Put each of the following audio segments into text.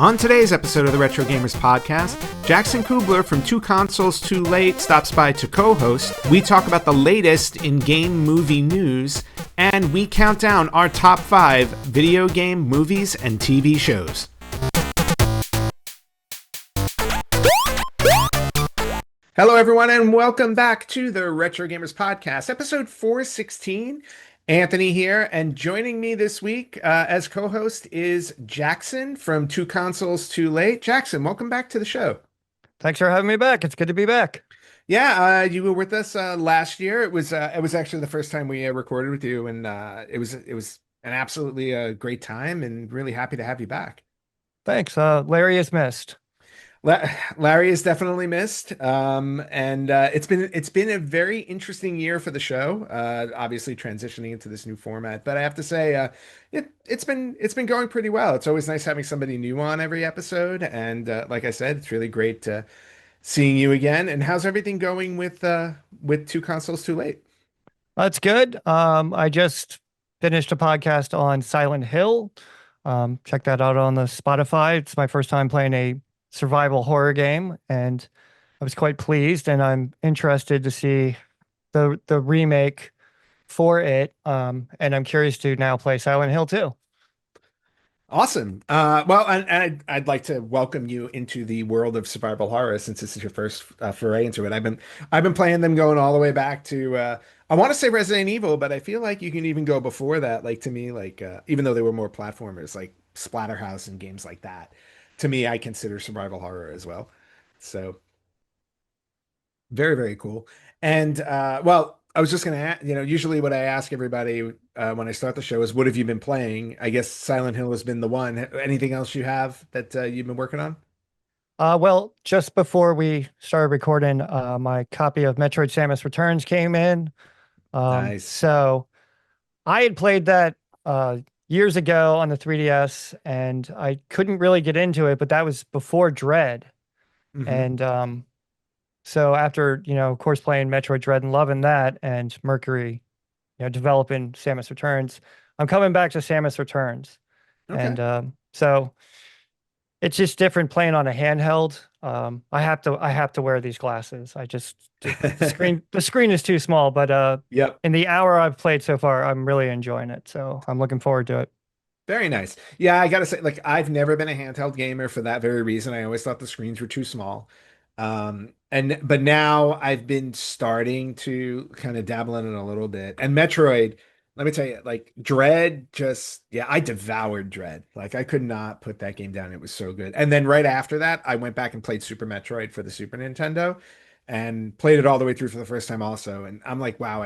On today's episode of the Retro Gamers Podcast, Jackson Kuebler from Two Consoles Too Late stops by to co-host. We talk about the latest in game movie news, and we count down our top 5 video game movies and TV shows. Hello, everyone, and welcome back to the Retro Gamers Podcast, episode 416. Anthony here, and joining me this week as co-host is Jackson from Two Consoles Too Late. Jackson, welcome back to the show. Thanks for having me back. It's good to be back. Yeah, you were with us last year. It was actually the first time we recorded with you, and it was an absolutely great time, and really happy to have you back. Thanks. Larry is missed. Larry is definitely missed, and it's been a very interesting year for the show. Obviously transitioning into this new format, but I have to say, it's been going pretty well. It's always nice having somebody new on every episode, and like I said, it's really great seeing you again. And how's everything going with Two Consoles Too Late? That's good. I just finished a podcast on Silent Hill. Check that out on the Spotify. It's my first time playing a survival horror game, and I was quite pleased, and I'm interested to see the remake for it, and I'm curious to now play Silent Hill 2. Awesome. Well, and I'd like to welcome you into the world of survival horror since this is your first foray into it. I've been playing them going all the way back to I want to say Resident Evil, but I feel like you can even go before that. Like, to me, like even though they were more platformers, like Splatterhouse and games like that, to me, I consider survival horror as well. So very, very cool. And well, I was just gonna, usually what I ask everybody when I start the show is, what have you been playing? I guess Silent Hill has been the one. Anything else you have that you've been working on? Well, just before we started recording, my copy of Metroid Samus Returns came in. Nice. So I had played that years ago on the 3DS, and I couldn't really get into it, but that was before Dread. Mm-hmm. And so after, of course, playing Metroid Dread and loving that, and Mercury, developing Samus Returns, I'm coming back to Samus Returns. Okay. And so it's just different playing on a handheld. I have to wear these glasses. The screen is too small, but Yep. in the hour I've played so far, I'm really enjoying it. So I'm looking forward to it. Very nice. Yeah, I gotta say, like, I've never been a handheld gamer for that very reason. I always thought the screens were too small. But now I've been starting to kind of dabble in it a little bit. And Metroid, let me tell you, like, Dread I devoured Dread. Like, I could not put that game down. It was so good. And then right after that, I went back and played Super Metroid for the Super Nintendo and played it all the way through for the first time also. And I'm like, wow,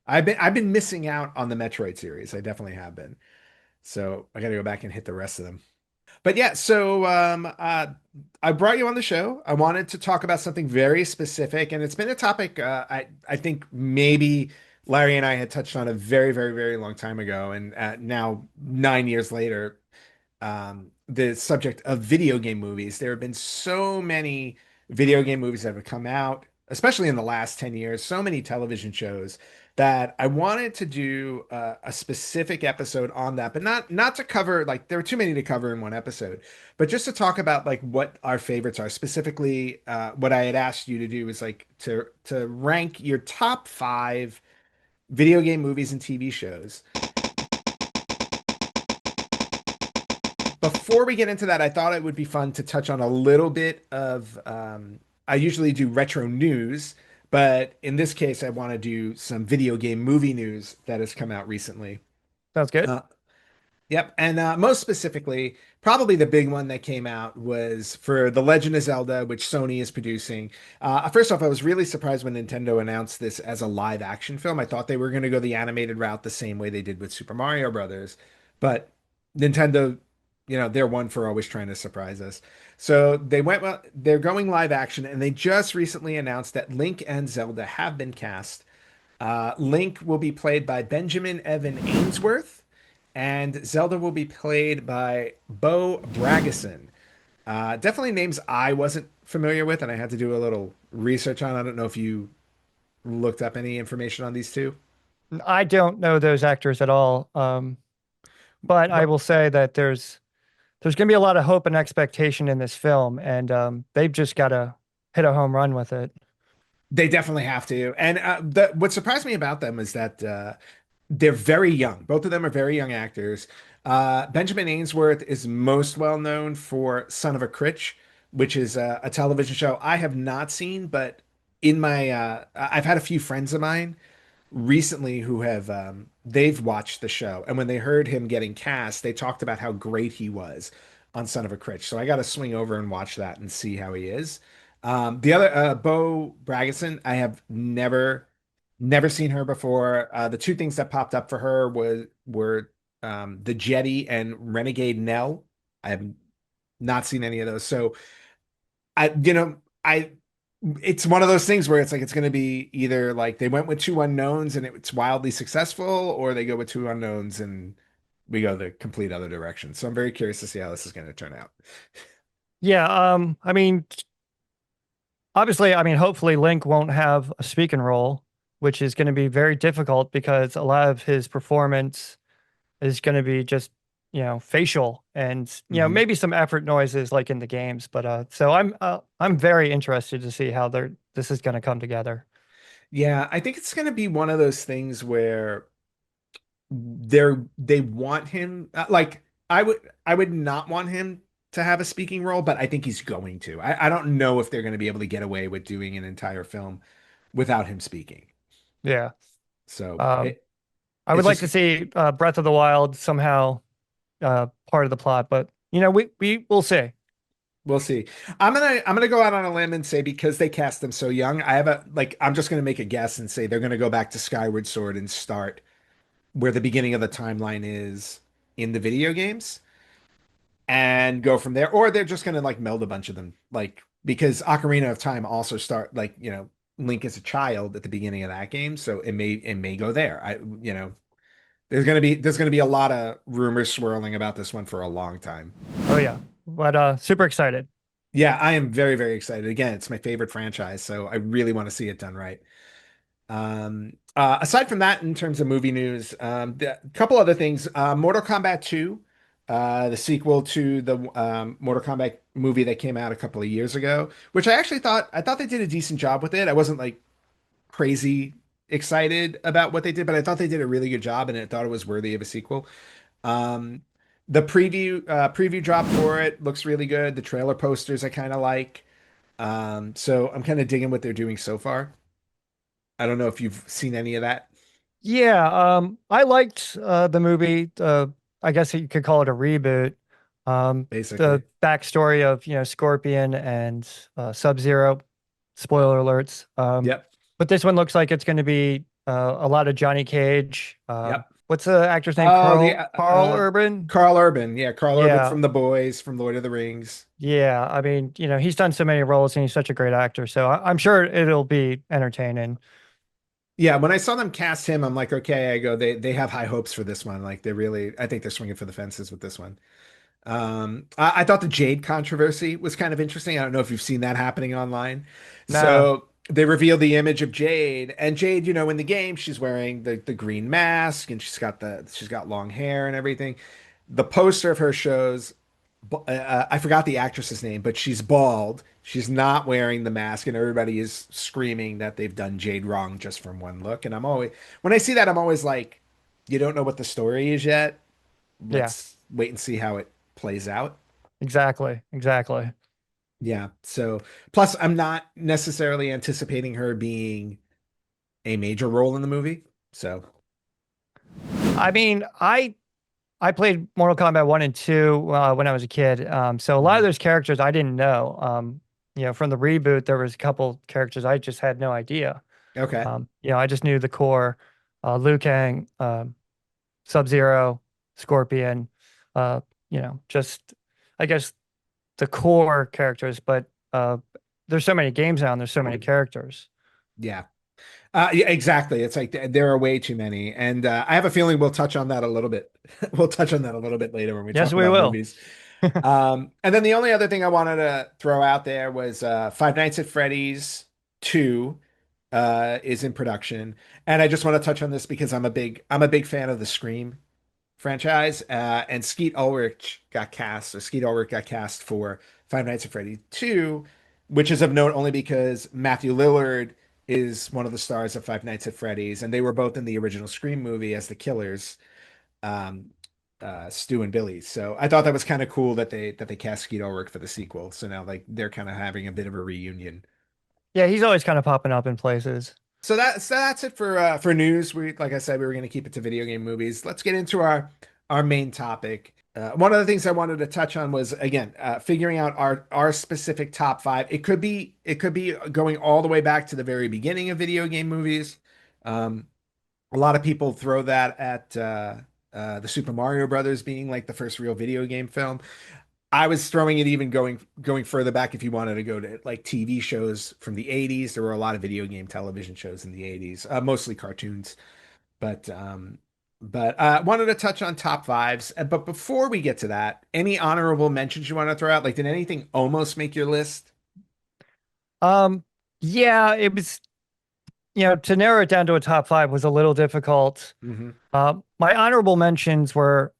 I've been missing out on the Metroid series. I definitely have been. So I got to go back and hit the rest of them. But yeah, so I brought you on the show. I wanted to talk about something very specific, and it's been a topic I think maybe Larry and I had touched on a very, very, very long time ago, and now 9 years later, the subject of video game movies. There have been so many video game movies that have come out, especially in the last 10 years, so many television shows that I wanted to do a specific episode on that, but not to cover, like, there were too many to cover in one episode, but just to talk about like what our favorites are. Specifically, what I had asked you to do is like to rank your top 5 video game movies and TV shows. Before we get into that, I thought it would be fun to touch on a little bit of I usually do retro news, but in this case, I want to do some video game movie news that has come out recently. Sounds good. Yep. And most specifically, probably the big one that came out was for The Legend of Zelda, which Sony is producing. First off, I was really surprised when Nintendo announced this as a live action film. I thought they were going to go the animated route the same way they did with Super Mario Brothers. But Nintendo, they're one for always trying to surprise us. So they're going live action, and they just recently announced that Link and Zelda have been cast. Link will be played by Benjamin Evan Ainsworth, and Zelda will be played by Bo Bragason. Definitely names I wasn't familiar with, and I had to do a little research on. I don't know if you looked up any information on these two. I don't know those actors at all. But I will say that there's there's going to be a lot of hope and expectation in this film, and they've just got to hit a home run with it. They definitely have to. And what surprised me about them is that they're very young. Both of them are very young actors. Benjamin Ainsworth is most well known for Son of a Critch, which is a television show I have not seen, but I've had a few friends of mine recently who have they've watched the show, and when they heard him getting cast, they talked about how great he was on Son of a Critch. So I got to swing over and watch that and see how he is. The other Bo Bragison, I have never seen her before. The two things that popped up for her were the Jetty and Renegade Nell. I have not seen any of those. So I it's one of those things where it's like it's going to be either like they went with two unknowns and it's wildly successful, or they go with two unknowns and we go the complete other direction. So I'm very curious to see how this is going to turn out. Yeah, I mean, obviously, I mean, hopefully Link won't have a speaking role, which is going to be very difficult because a lot of his performance is going to be just, facial and, Hmm. maybe some effort noises like in the games. But so I'm very interested to see how this is going to come together. Yeah, I think it's going to be one of those things where they want him like I would not want him to have a speaking role, but I think he's going to. I don't know if they're going to be able to get away with doing an entire film without him speaking. Yeah. So Um, I would it's like just to see Breath of the Wild somehow part of the plot, but we will see. we'll see. I'm gonna go out on a limb and say because they cast him so young, I have a like I'm just gonna make a guess and say they're gonna go back to Skyward Sword and start where the beginning of the timeline is in the video games and go from there. Or they're just gonna like meld a bunch of them, like because Ocarina of Time also start like Link is a child at the beginning of that game, so it may go there. There's gonna be a lot of rumors swirling about this one for a long time. Oh yeah, but super excited. Yeah, I am very, very excited. Again, it's my favorite franchise, so I really want to see it done right. Aside from that, in terms of movie news, a couple other things. Mortal Kombat 2, the sequel to the Mortal Kombat movie that came out a couple of years ago, which I thought they did a decent job with it. I wasn't like crazy excited about what they did, but I thought they did a really good job, and I thought it was worthy of a sequel. Um, the preview drop for it looks really good. The trailer posters I kind of like. So I'm kind of digging what they're doing so far. I don't know if you've seen any of that, Yeah, I liked the movie. I guess you could call it a reboot. The basically. backstory of Scorpion and Sub-Zero. Spoiler alerts. Yep. But this one looks like it's going to be a lot of Johnny Cage. Yep. What's the actor's name? Oh, the Carl Urban. Carl Urban. Yeah, Carl Urban Yeah, from The Boys, from Lord of the Rings. yeah. I mean, he's done so many roles and he's such a great actor. So I'm sure it'll be entertaining. Yeah, when I saw them cast him, I'm like, okay, I go, they have high hopes for this one. Like I think they're swinging for the fences with this one. I thought the Jade controversy was kind of interesting. I don't know if you've seen that happening online. Nah, So they revealed the image of Jade, and Jade, in the game, she's wearing the green mask, and she's got long hair and everything. The poster of her shows, I forgot the actress's name, but she's bald. She's not wearing the mask, and everybody is screaming that they've done Jade wrong just from one look. And when I see that, I'm always like, you don't know what the story is yet. yeah, Let's wait and see how it plays out. exactly, exactly. Yeah. So, plus, I'm not necessarily anticipating her being a major role in the movie. So, I mean, I played Mortal Kombat 1 and 2 when I was a kid. So a lot of mhm. those characters I didn't know. From the reboot, there was a couple characters I just had no idea. Okay. I just knew the core, Liu Kang, Sub-Zero, Scorpion, uh, just I guess the core characters, but there's so many games now and there's so many characters. Yeah. Yeah, exactly. It's like there are way too many. And I have a feeling we'll touch on that a little bit. We'll touch on that a little bit later when we Yes, talk we about will. movies. And then the only other thing I wanted to throw out there was Five Nights at Freddy's 2 is in production. And I just want to touch on this because I'm a big fan of the Scream franchise, and Skeet Ulrich got cast. So Skeet Ulrich got cast for Five Nights at Freddy's 2, which is of note only because Matthew Lillard is one of the stars of Five Nights at Freddy's, and they were both in the original Scream movie as the killers, um, Stu and Billy. So I thought that was kind of cool that they cast Skeet Ulrich for the sequel. So now like they're kind of having a bit of a reunion. Yeah, he's always kind of popping up in places. So that's it for news. We like I said, we were going to keep it to video game movies. Let's get into our main topic. One of the things I wanted to touch on was again figuring out our specific top five. It could be going all the way back to the very beginning of video game movies. Um, a lot of people throw that at the Super Mario Brothers being like the first real video game film. I was throwing it even going further back if you wanted to go to like TV shows from the 80s. There were a lot of video game television shows in the 80s, mostly cartoons. But wanted to touch on top fives. But before we get to that, any honorable mentions you want to throw out? Like, did anything almost make your list? Um, yeah, it was, to narrow it down to a top five was a little difficult. Hmm. My honorable mentions were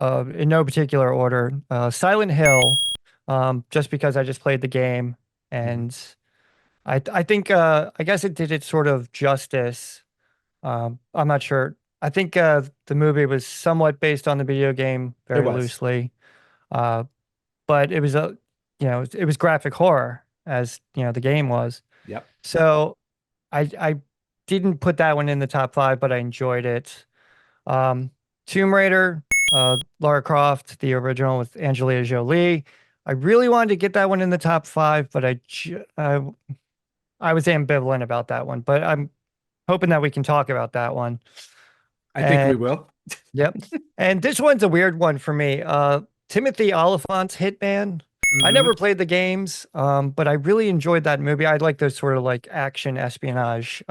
in no particular order. Silent Hill, just because I just played the game, Hmm. and I think I guess it did it sort of justice. I'm not sure. I think the movie was somewhat based on the video game It very was. loosely, uh, but it was it was graphic horror as the game was. Yep. So I didn't put that one in the top five, but I enjoyed it. Um, Tomb Raider, Lara Croft, the original with Angelina Jolie. I really wanted to get that one in the top five, but I was ambivalent about that one. But I'm hoping that we can talk about that one. I think And we will. yep. And this one's a weird one for me. Timothy Olyphant's Hitman. I Hmm. never played the games, but I really enjoyed that movie. I like those sort of like action espionage,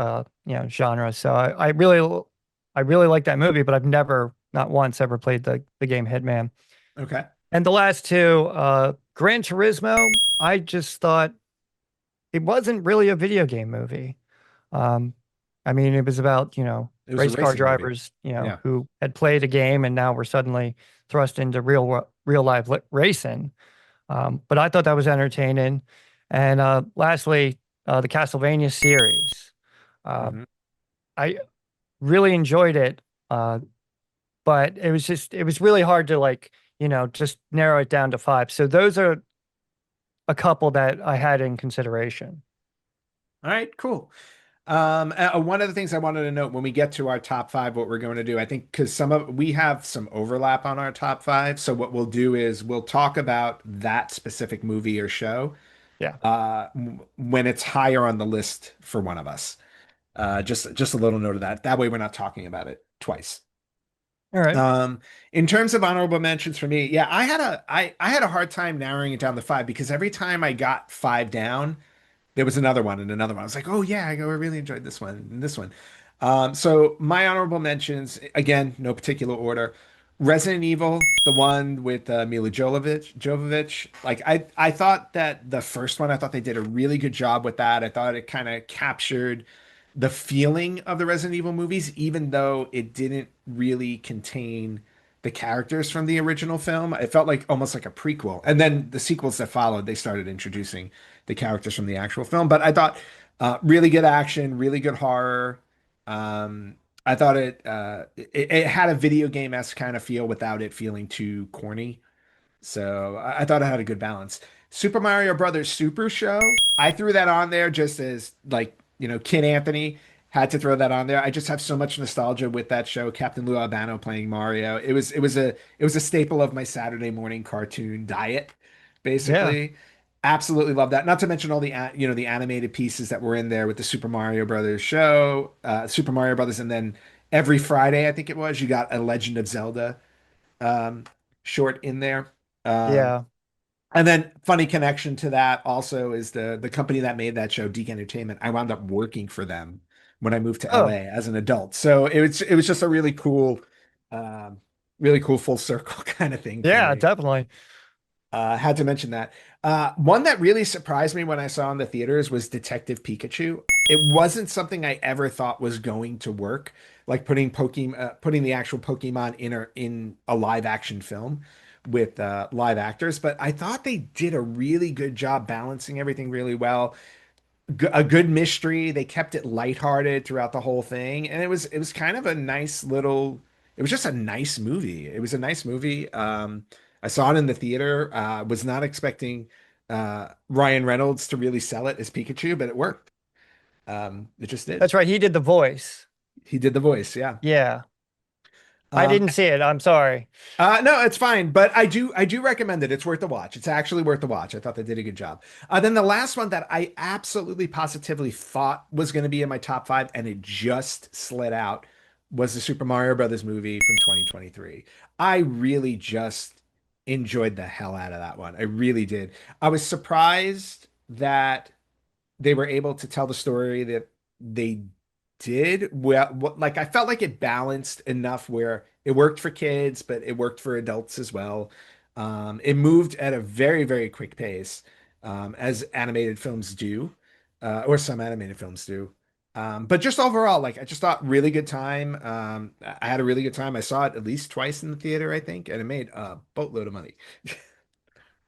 genre. So I really like that movie, but I've never, not once, ever played the game Hitman. Okay. And the last two, Gran Turismo, I just thought it wasn't really a video game movie. Um, I mean, it was about, It was a race car racing movie. drivers, Yeah. who had played a game and now were suddenly thrust into real life racing. But I thought that was entertaining. And lastly, the Castlevania series. Uh, Hmm. I really enjoyed it, but it was really hard to like, just narrow it down to five. So those are a couple that I had in consideration. All right, cool. One of the things I wanted to note when we get to our top five, what we're going to do, I think, because we have some overlap on our top five. So what we'll do is we'll talk about that specific movie or show Yeah. when it's higher on the list for one of us. Just a little note of that. That way we're not talking about it twice. All right. Um, in terms of honorable mentions for me, yeah, I had a hard time narrowing it down to five because every time I got five down there was another one and another one. I was like, oh yeah, I really enjoyed this one and this one. So my honorable mentions, again, no particular order. Resident Evil, the one with Mila Jovovich. Like I thought that the first one, I thought they did a really good job with that. I thought it kind of captured the feeling of the Resident Evil movies, even though it didn't really contain the characters from the original film. It felt like almost like a prequel. And then the sequels that followed, they started introducing the characters from the actual film. But I thought really good action, really good horror. Um, I thought it had a video game-esque kind of feel without it feeling too corny. So I thought it had a good balance. Super Mario Brothers Super Show, I threw that on there just as like, Kid Anthony had to throw that on there. I just have so much nostalgia with that show, Captain Lou Albano playing Mario. It was a staple of my Saturday morning cartoon diet, Yeah. basically. Absolutely love that. Not to mention all the animated pieces that were in there with the Super Mario Brothers show, Super Mario Brothers, and then every Friday, I think it was, you got a Legend of Zelda um, short in there. Um, Yeah. and then funny connection to that also is the company that made that show, Deke Entertainment. I wound up working for them when I moved to Oh, LA as an adult. So it was just a um, really cool full circle kind of thing for yeah, me. definitely. Had to mention that. One that really surprised me when I saw in the theaters was Detective Pikachu. It wasn't something I ever thought was going to work, like putting the actual Pokemon in a live action film with live actors. But I thought they did a really good job balancing everything really well. A good mystery. They kept it lighthearted throughout the whole thing, and it was kind of a nice little. It was just a nice movie. It was a nice movie. I saw it in the theater. Was not expecting Ryan Reynolds to really sell it as Pikachu, but it worked. It just did. That's right. He did the voice. He did the voice, yeah. Yeah. I Um, didn't see it. I'm sorry. no, it's fine, but I do recommend it. It's worth the watch. It's actually worth the watch. I thought they did a good job. Then the last one that I absolutely positively thought was going to be in my top five, and it just slid out, was the Super Mario Brothers movie from 2023. I really just enjoyed the hell out of that one. I really did. I was surprised that they were able to tell the story that they did well. Like I felt like it balanced enough where it worked for kids, but it worked for adults as well. It moved at a very, very quick pace, as animated films do, or some animated films do. But just overall, like I just thought really good time. I had a really good time. I saw it at least twice in the theater, I think, and it made a boatload of money.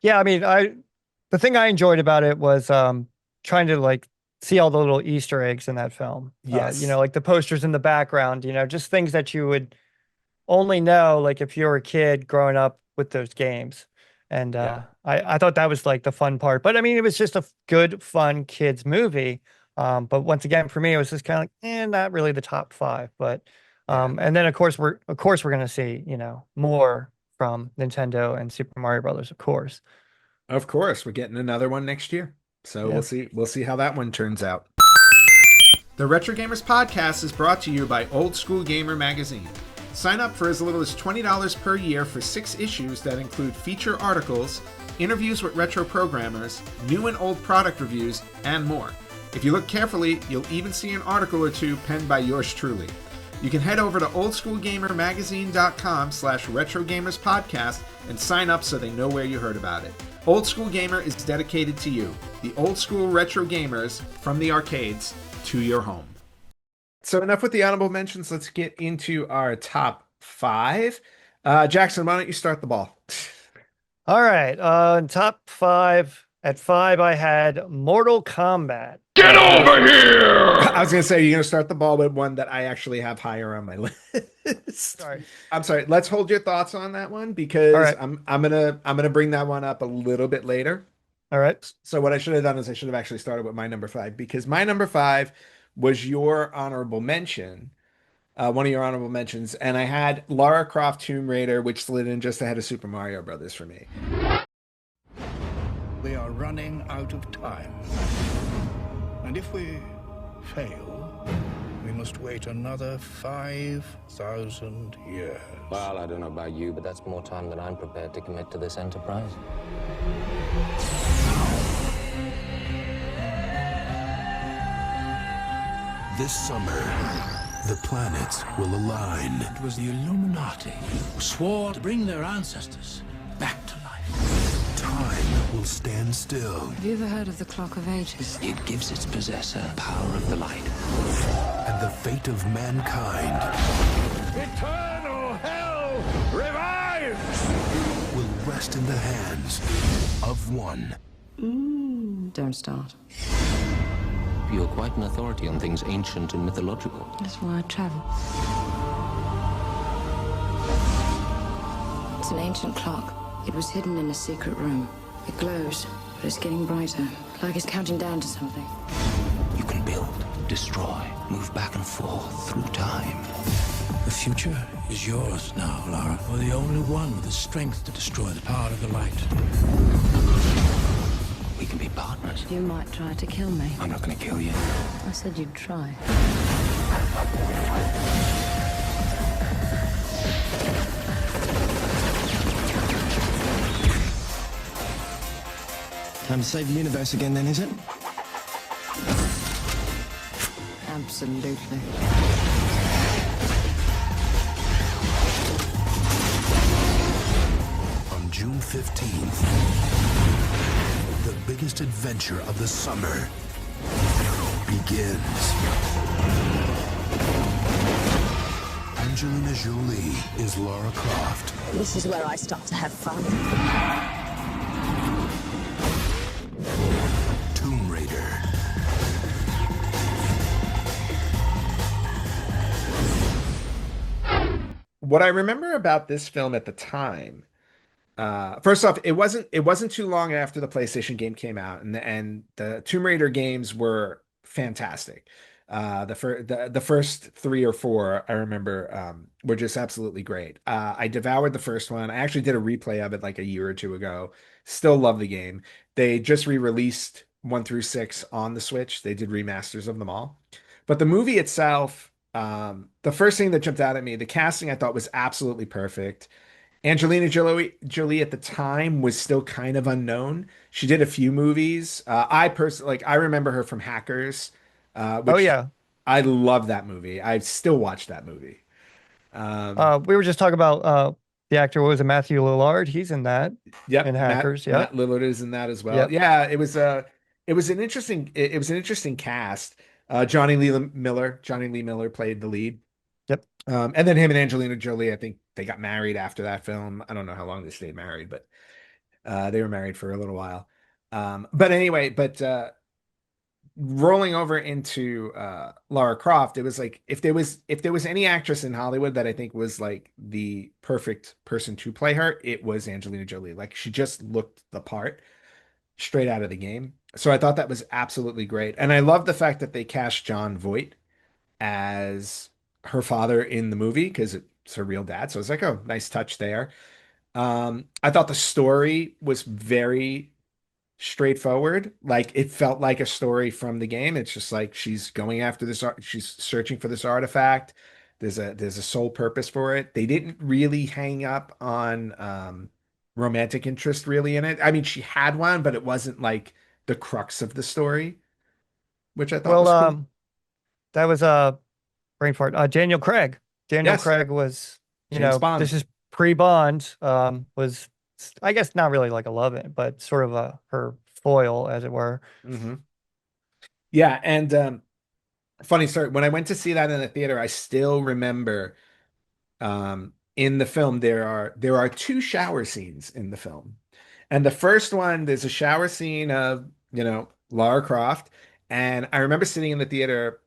Yeah, I mean, the thing I enjoyed about it was trying to like see all the little Easter eggs in that film. Yes. Like the posters in the background, just things that you would only know like if you were a kid growing up with those games. And Yeah. I thought that was like the fun part. But I mean, it was just a good, fun kids movie. But once again, for me, it was just kind of like, not really the top five. But Yeah. and then of course we're gonna see, more from Nintendo and Super Mario Brothers, of course. Of course, we're getting another one next year. So we'll Yeah. see. We'll see how that one turns out. The Retro Gamers Podcast is brought to you by Old School Gamer Magazine. Sign up for as little as $20 per year for 6 issues that include feature articles, interviews with retro programmers, new and old product reviews, and more. If you look carefully, you'll even see an article or two penned by yours truly. You can head over to oldschoolgamermagazine.com/retrogamerspodcast and sign up so they know where you heard about it. Old School Gamer is dedicated to you, the old school retro gamers from the arcades to your home. So enough with the honorable mentions. Let's get into our top 5. Jackson, why don't you start the ball? All right. Top 5. At 5, I had Mortal Kombat. Get over here! I was going to say, you're going to start the ball with one that I actually have higher on my list. Sorry. I'm sorry. Let's hold your thoughts on that one because All right. I'm gonna bring that one up a little bit later. All right. So what I should have done is I should have actually started with my number 5 because my number 5 was your honorable mention, one of your honorable mentions, and I had Lara Croft Tomb Raider, which slid in just ahead of Super Mario Brothers for me. We are running out of time. And if we fail, we must wait another 5,000 years. Well, I don't know about you, but that's more time than I'm prepared to commit to this enterprise. This summer, the planets will align. It was the Illuminati who swore to bring their ancestors back to life. Time will stand still. Have you ever heard of the Clock of Ages? It gives its possessor power of the light. And the fate of mankind Eternal hell revives! will rest in the hands of one. Don't start. You're quite an authority on things ancient and mythological. That's why I travel. It's an ancient clock. It was hidden in a secret room. It glows, but it's getting brighter, like it's counting down to something. You can build, destroy, move back and forth through time. The future is yours now, Lara. You're the only one with the strength to destroy the power of the light. We can be partners. You might try to kill me. I'm not going to kill you. I said you'd try. Time to save the universe again then, is it? Absolutely. On June 15th, the biggest adventure of the summer begins. Angelina Jolie is Lara Croft. This is where I start to have fun. Tomb Raider. What I remember about this film at the time, first off, it wasn't too long after the PlayStation game came out, and the Tomb Raider games were fantastic. The first three or four I remember were just absolutely great. I devoured the first one. I actually did a replay of it like a year or two ago. Still love the game. They just re-released 1 through 6 on the Switch. They did remasters of them all. But the movie itself, the first thing that jumped out at me, the casting I thought was absolutely perfect. Jolie at the time was still kind of unknown. She did a few movies. I personally like I remember her from Hackers, Oh which yeah. I love that movie. I still watch that movie. We were just talking about the actor. What was it? Matthew Lillard. He's in that. Yep, In Matt Hackers. Matt Yep. Lillard is in that as well. Yep. Yeah, it was an interesting cast. Johnny Lee Miller played the lead. Yep. And then him and Angelina Jolie, I think they got married after that film. I don't know how long they stayed married, but they were married for a little while. But anyway, rolling over into Lara Croft, it was like if there was any actress in Hollywood that I think was like the perfect person to play her, it was Angelina Jolie. Like she just looked the part straight out of the game. So I thought that was absolutely great. And I love the fact that they cast John Voight as her father in the movie because it's her real dad. So it's like, oh, nice touch there. I thought the story was very straightforward. Like it felt like a story from the game. It's just like she's going after this art, she's searching for this artifact. There's a sole purpose for it. They didn't really hang up on romantic interest really in it. I mean, she had one, but it wasn't like the crux of the story, which I thought Well, was cool. that was brain fart. Daniel Craig. Daniel Yes, Craig was, James Bond. this is pre-Bond. Was I guess not really like a love it, but sort of her foil, as it were. Hmm. Yeah, and funny story. When I went to see that in the theater, I still remember in the film there are two shower scenes in the film. And the first one, there's a shower scene of, Lara Croft. And I remember sitting in the theater,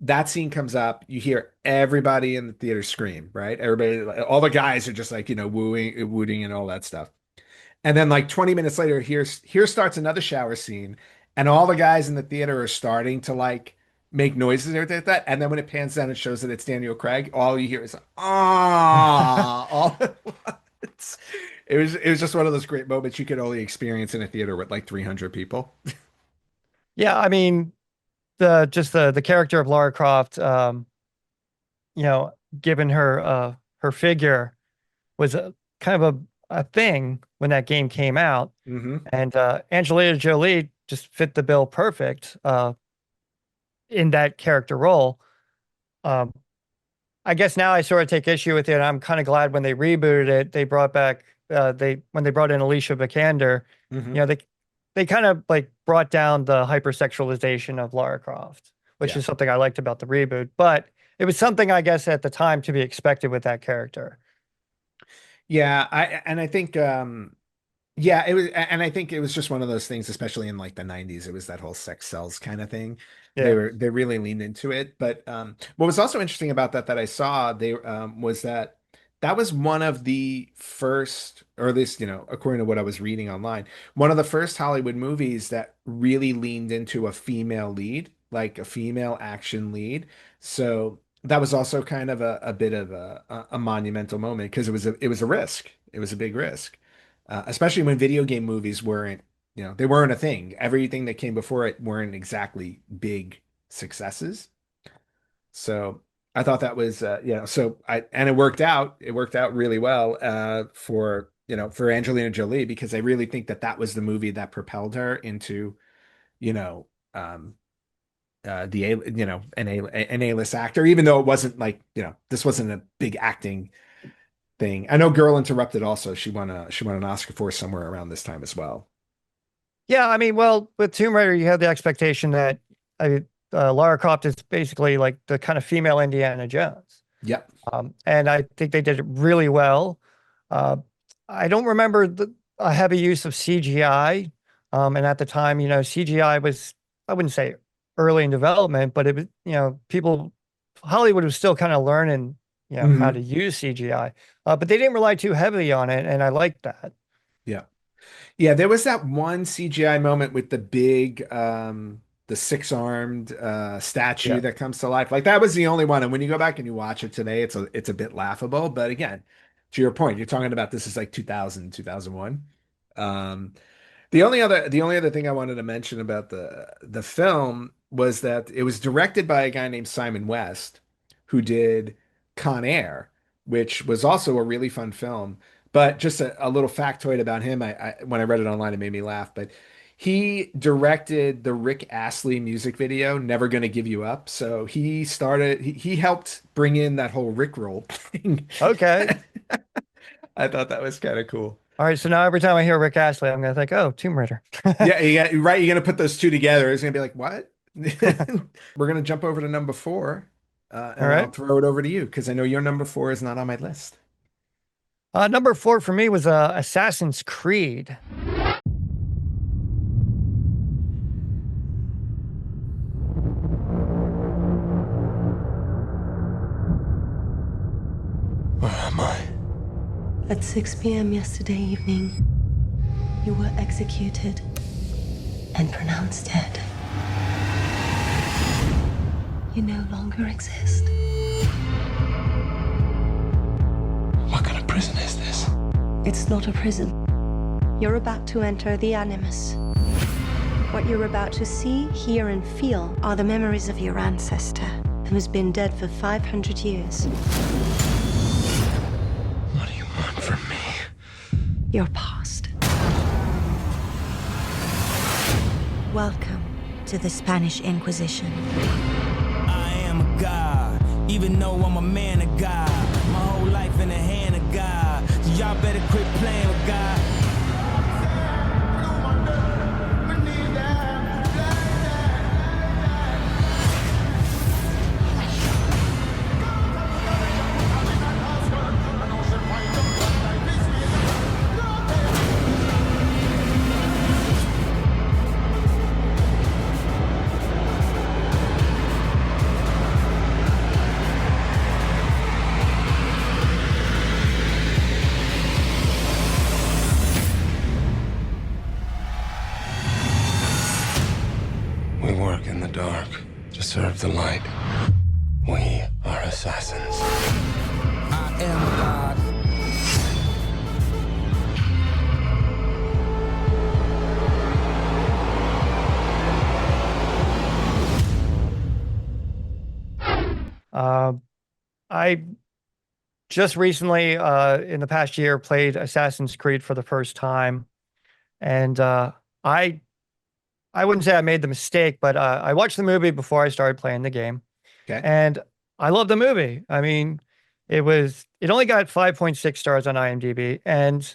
that scene comes up, you hear everybody in the theater scream, right? Everybody, like, all the guys are just like, wooing and all that stuff. And then like 20 minutes later, here starts another shower scene, and all the guys in the theater are starting to like make noises and everything like that. And then when it pans down and shows that it's Daniel Craig, all you hear is ah, all at once. It was just one of those great moments you could only experience in a theater with like 300 people. Yeah, I mean, the character of Lara Croft, you know, given her figure was kind of a thing when that game came out, Hmm. and Angelina Jolie just fit the bill perfect in that character role. Um, I guess now I sort of take issue with it. And I'm kind of glad when they rebooted it, they brought back when they brought in Alicia Vikander, Hmm. you know, they kind of like brought down the hypersexualization of Lara Croft, which Yeah. is something I liked about the reboot. But it was something I guess at the time to be expected with that character. Yeah, I think yeah, it was, and I think it was just one of those things, especially in like the 90s. It was that whole sex sells kind of thing. Yeah. They really leaned into it. But what was also interesting about that I saw they was that was one of the first, or at least, according to what I was reading online, one of the first Hollywood movies that really leaned into a female lead, like a female action lead. So that was also kind of a bit of a monumental moment because it was a risk. It was a big risk, especially when video game movies weren't, they weren't a thing. Everything that came before it weren't exactly big successes. So I thought that was, and it worked out really well for Angelina Jolie, because I really think that was the movie that propelled her into, you know, um, an A-list actor, even though it wasn't like, this wasn't a big acting thing. I know Girl Interrupted also, she won an Oscar for somewhere around this time as well. Yeah, I mean, well, with Tomb Raider, you had the expectation that Lara Croft is basically like the kind of female Indiana Jones. Yep. And I think they did it really well. Uh, I don't remember a heavy use of CGI. And at the time, CGI was, I wouldn't say early in development, but it was, Hollywood was still kind of learning, how to Hmm. use CGI. But they didn't rely too heavily on it. And I liked that. Yeah. Yeah, there was that one CGI moment with the six-armed statue Yeah. that comes to life. Like that was the only one. And when you go back and you watch it today, it's a bit laughable. But again, to your point, you're talking about this is like 2000, 2001. Um, the only other thing I wanted to mention about the film was that it was directed by a guy named Simon West, who did Con Air, which was also a really fun film. But just a little factoid about him, when I read it online, it made me laugh. But he directed the Rick Astley music video, "Never Gonna Give You Up." So he helped bring in that whole Rickroll thing. Okay. I thought that was kind of cool. All right. So now every time I hear Rick Astley, I'm going to think, oh, Tomb Raider. Yeah, right. You're gonna put those two together. It's gonna be like, what? We're gonna jump over to number four, All and then I'll right. throw it over to you because I know your number four is not on my list. Number 4 for me was Assassin's Creed. Where am I? At 6 p.m. yesterday evening, you were executed and pronounced dead. You no longer exist. What kind of prison is this? It's not a prison. You're about to enter the Animus. What you're about to see, hear, and feel are the memories of your ancestor, who's been dead for 500 years. What do you want from me? Your past. Welcome to the Spanish Inquisition. I am a god, even though I'm a man of God. My whole life in the hand of God. So y'all better quit playing with God. We work in the dark to serve the light. We are assassins. I am a god. I just recently, in the past year, played Assassin's Creed for the first time, and I wouldn't say I made the mistake, but I watched the movie before I started playing the game, Okay. and I love the movie. I mean, it only got 5.6 stars on IMDb, and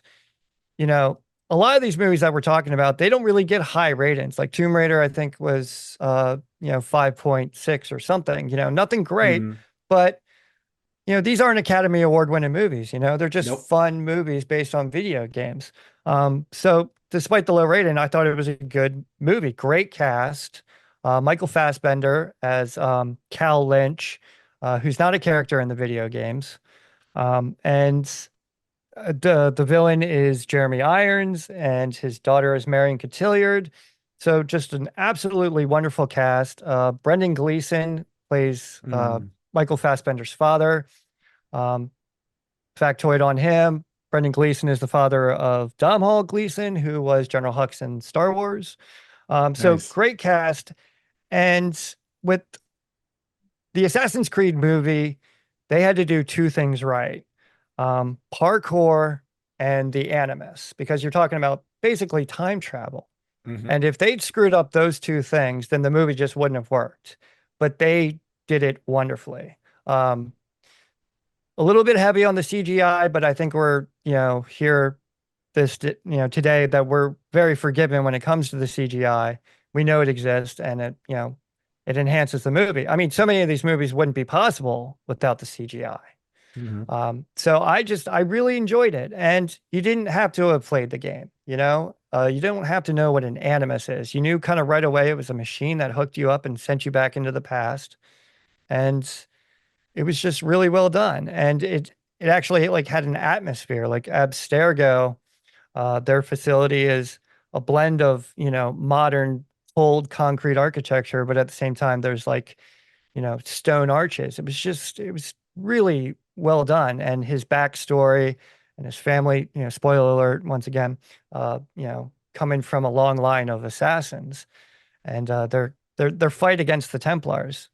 a lot of these movies that we're talking about, they don't really get high ratings. Like Tomb Raider, I think was 5.6 or something. Nothing great, Mhm. but these aren't Academy Award winning movies. They're just Nope. fun movies based on video games. So despite the low rating, I thought it was a good movie. Great cast. Michael Fassbender as Cal Lynch, who's not a character in the video games. And the villain is Jeremy Irons, and his daughter is Marion Cotillard. So just an absolutely wonderful cast. Brendan Gleeson plays Mm. Michael Fassbender's father. Um, Factoid on him: Brendan Gleeson is the father of Domhnall Gleeson, who was General Hux in Star Wars. So Nice. great cast. And with the Assassin's Creed movie, they had to do two things right: parkour and the Animus, because you're talking about basically time travel. Mhm. And if they'd screwed up those two things, then the movie just wouldn't have worked. But they did it wonderfully. A little bit heavy on the CGI, but I think we're, here today, that we're very forgiving when it comes to the CGI. We know it exists, and it, it enhances the movie. I mean, so many of these movies wouldn't be possible without the CGI. Mhm. So I really enjoyed it. And you didn't have to have played the game, you know? You don't have to know what an animus is. You knew kind of right away it was a machine that hooked you up and sent you back into the past. And it was just really well done. And it actually like had an atmosphere. Like Abstergo, their facility is a blend of, you know, modern cold concrete architecture, but at the same time there's like, you know, stone arches. It was really well done. And his backstory and his family, you know, spoiler alert, once again, you know, coming from a long line of assassins and their fight against the Templars.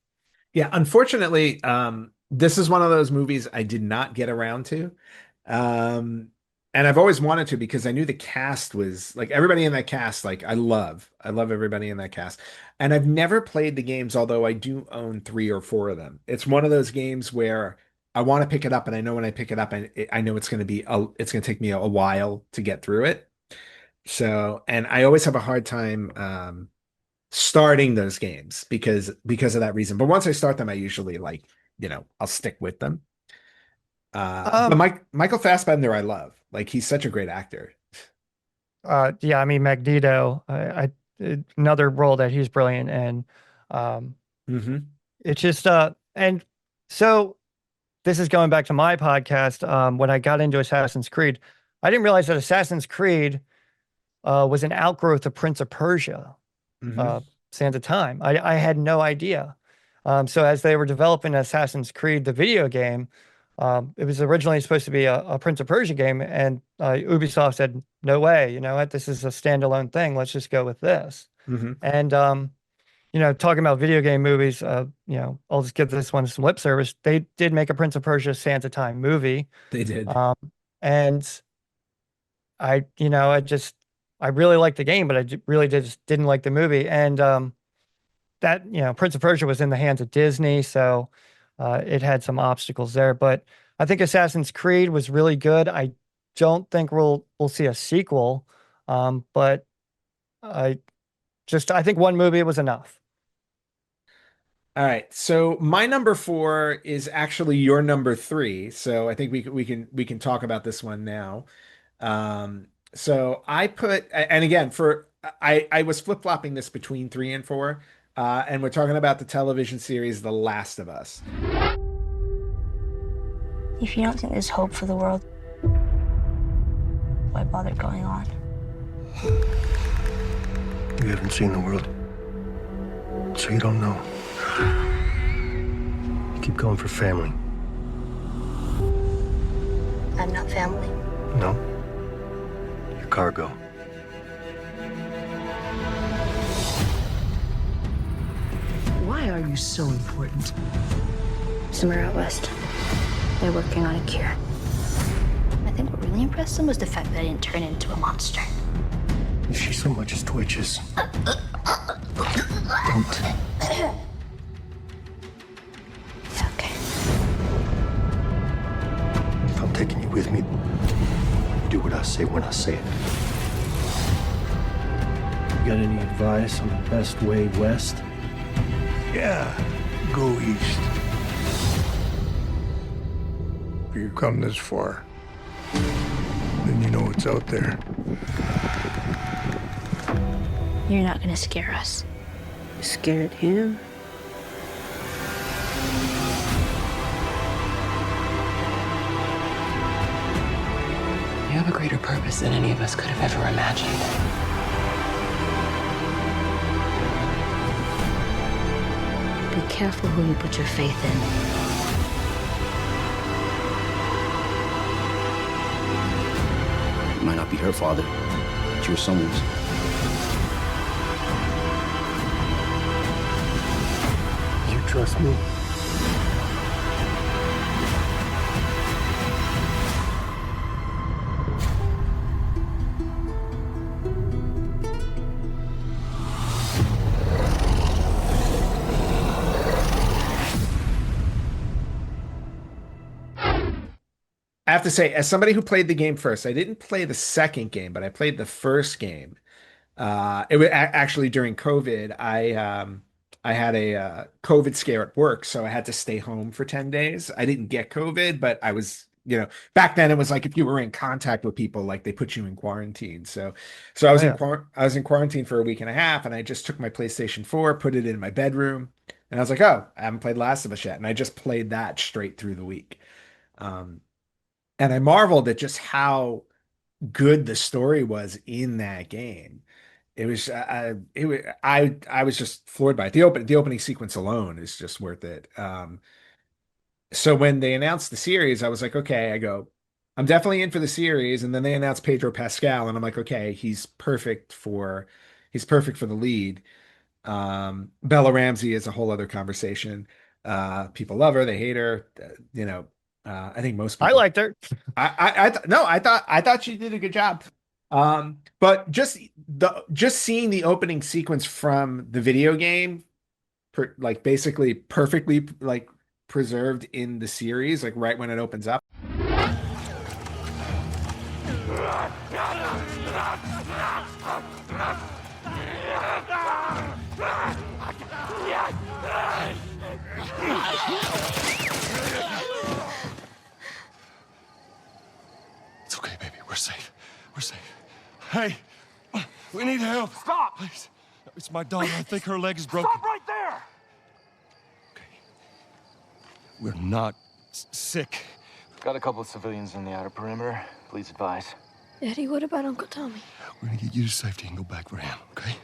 Yeah, unfortunately, this is one of those movies I did not get around to. Um, and I've always wanted to because I knew the cast was like everybody in that cast, like I love everybody in that cast. And I've never played the games, although I do own three or four of them. It's one of those games where I want to pick it up, and I know when I pick it up, and I know it's going to take me a while to get through it. So, and I always have a hard time starting those games because of that reason. But once I start them, I usually like, I'll stick with them. But Um, Michael Fassbender, I love. Like he's such a great actor. yeah, I mean Magneto, another role that he's brilliant in. Um, Hmm. it's just and so this is going back to my podcast. When I got into Assassin's Creed, I didn't realize that Assassin's Creed was an outgrowth of Prince of Persia, Hmm. uh, Sands of Time. I had no idea. So as they were developing Assassin's Creed, the video game, it was originally supposed to be a Prince of Persia game, and Ubisoft said, "No way! You know what? This is a standalone thing. Let's just go with this." Hmm. And you know, talking about video game movies, you know, I'll just give this one some lip service. They did make a Prince of Persia Sands of Time movie, They did. um, and you know, I really liked the game, but really just didn't like the movie. And that, you know, Prince of Persia was in the hands of Disney, so it had some obstacles there. But I think Assassin's Creed was really good. I don't think we'll see a sequel, but I I think one movie was enough. All right. So my number four is actually your number three. So I think we can talk about this one now. So I put, and again, I was flip-flopping this between three and four, and we're talking about the television series The Last of Us. If you don't think there's hope for the world, why bother going on? You haven't seen the world, so you don't know. You keep going for family. I'm not family. No? You're cargo. Why are you so important? Somewhere out west, they're working on a cure. I think what really impressed them was the fact that I didn't turn into a monster. If she so much as twitches, don't. Okay. If I'm taking you with me, you do what I say when I say it. You got any advice on the best way west? Yeah, go east. If you come this far, then you know what's out there. You're not gonna scare us. Scared him? You have a greater purpose than any of us could have ever imagined. Be careful who you put your faith in. It might not be her father, but you're someone's. You trust me? I have to say, as somebody who played the game first, I didn't play the second game, but I played the first game. It was actually during COVID. I had a COVID scare at work, so I had to stay home for 10 days. I didn't get COVID, but I was, back then it was like if you were in contact with people, like they put you in quarantine. So I Oh was yeah. I was in quarantine for a week and a half, and I just took my PlayStation 4, put it in my bedroom, and I was like, oh, I haven't played Last of Us yet, and I just played that straight through the week. Um, and I marveled at just how good the story was in that game. I was just floored by it. The opening sequence alone is just worth it. So when they announced the series, I was like, okay, I'm definitely in for the series. And then they announced Pedro Pascal, and I'm like, okay, he's perfect for the lead. Bella Ramsey is a whole other conversation. People love her, they hate her. I think most I people. liked her. No, I thought she did a good job. But just seeing the opening sequence from the video game, like basically perfectly like preserved in the series, like right when it opens up. It's okay, baby. We're safe. We're safe. Hey, we need help. Stop! Please. It's my daughter. I think her leg is broken. Stop right there! We're not sick. Got a couple of civilians in the outer perimeter. Please advise. Daddy, what about Uncle Tommy? We're gonna get you to safety and go back for him, okay?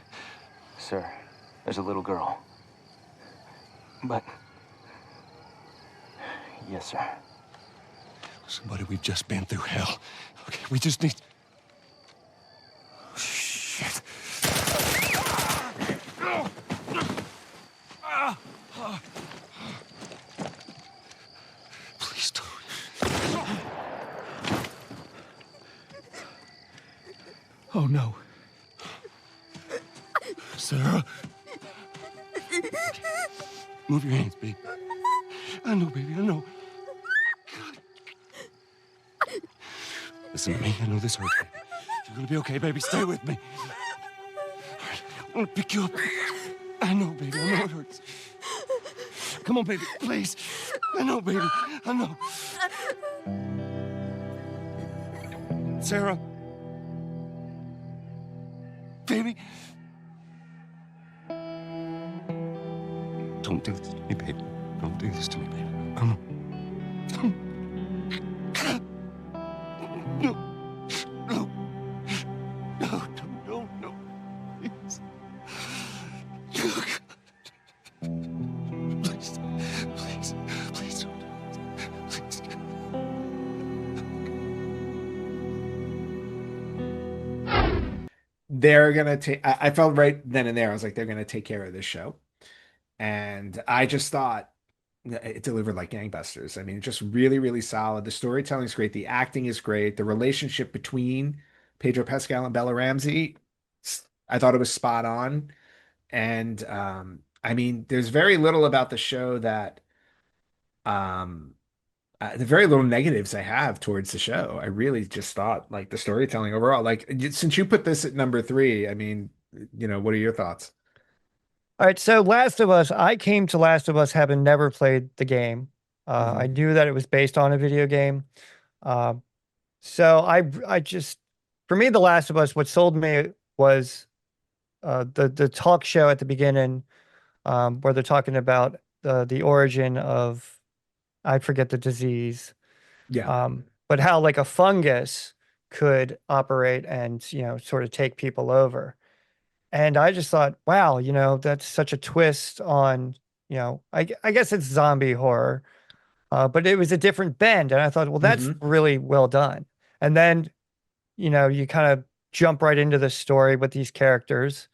Sir, there's a little girl. But... Yes, sir. Somebody, we've just been through hell. Okay, we just need... Shit. Please don't. Oh, no. Sarah. Move your hands, baby. I know, baby, I know. Listen to me. I know this hurts, baby. You're gonna be okay, baby. Stay with me. All right, I'm gonna pick you up. I know, baby. I know it hurts. Come on, baby. Please. I know, baby. I know. Sarah. Baby. Don't do this to me, baby. Don't do this to me, baby. Come on. No. No. No, no, no, please. Please, please, please don't. Please. They're gonna take. I felt right then and there. I was like, they're gonna take care of this show, and I just thought it delivered like gangbusters. I mean, just really, really solid. The storytelling is great. The acting is great. The relationship between Pedro Pascal and Bella Ramsey, I thought it was spot on. And I mean, there's very little about the show that um the very little negatives I have towards the show. I really just thought like the storytelling overall, like since you put this at number three, I mean, what are your thoughts? All right, so Last of Us, I came to Last of Us having never played the game. I knew that it was based on a video game. So I just, for me, The Last of Us, what sold me was the talk show at the beginning, where they're talking about the origin of, I forget the disease. Yeah. But how like a fungus could operate and, sort of take people over. And I just thought, wow, that's such a twist on, I guess it's zombie horror, but it was a different bend. And I thought, well, that's really well done. And then, you kind of jump right into the story with these characters.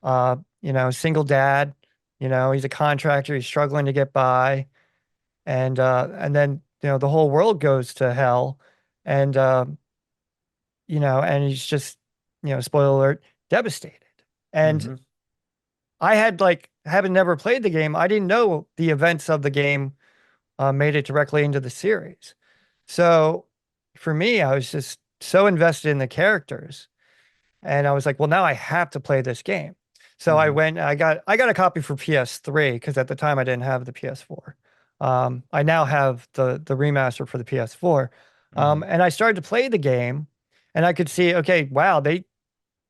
Single dad, he's a contractor, he's struggling to get by. And then, the whole world goes to hell. And, and he's just, spoiler alert, devastated. And I had having never played the game, I didn't know the events of the game made it directly into the series. So for me, I was just so invested in the characters. And I was like, well, now I have to play this game. So I went, I got a copy for PS3 because at the time I didn't have the PS4. I now have the remaster for the PS4. And I started to play the game and I could see, okay, wow, they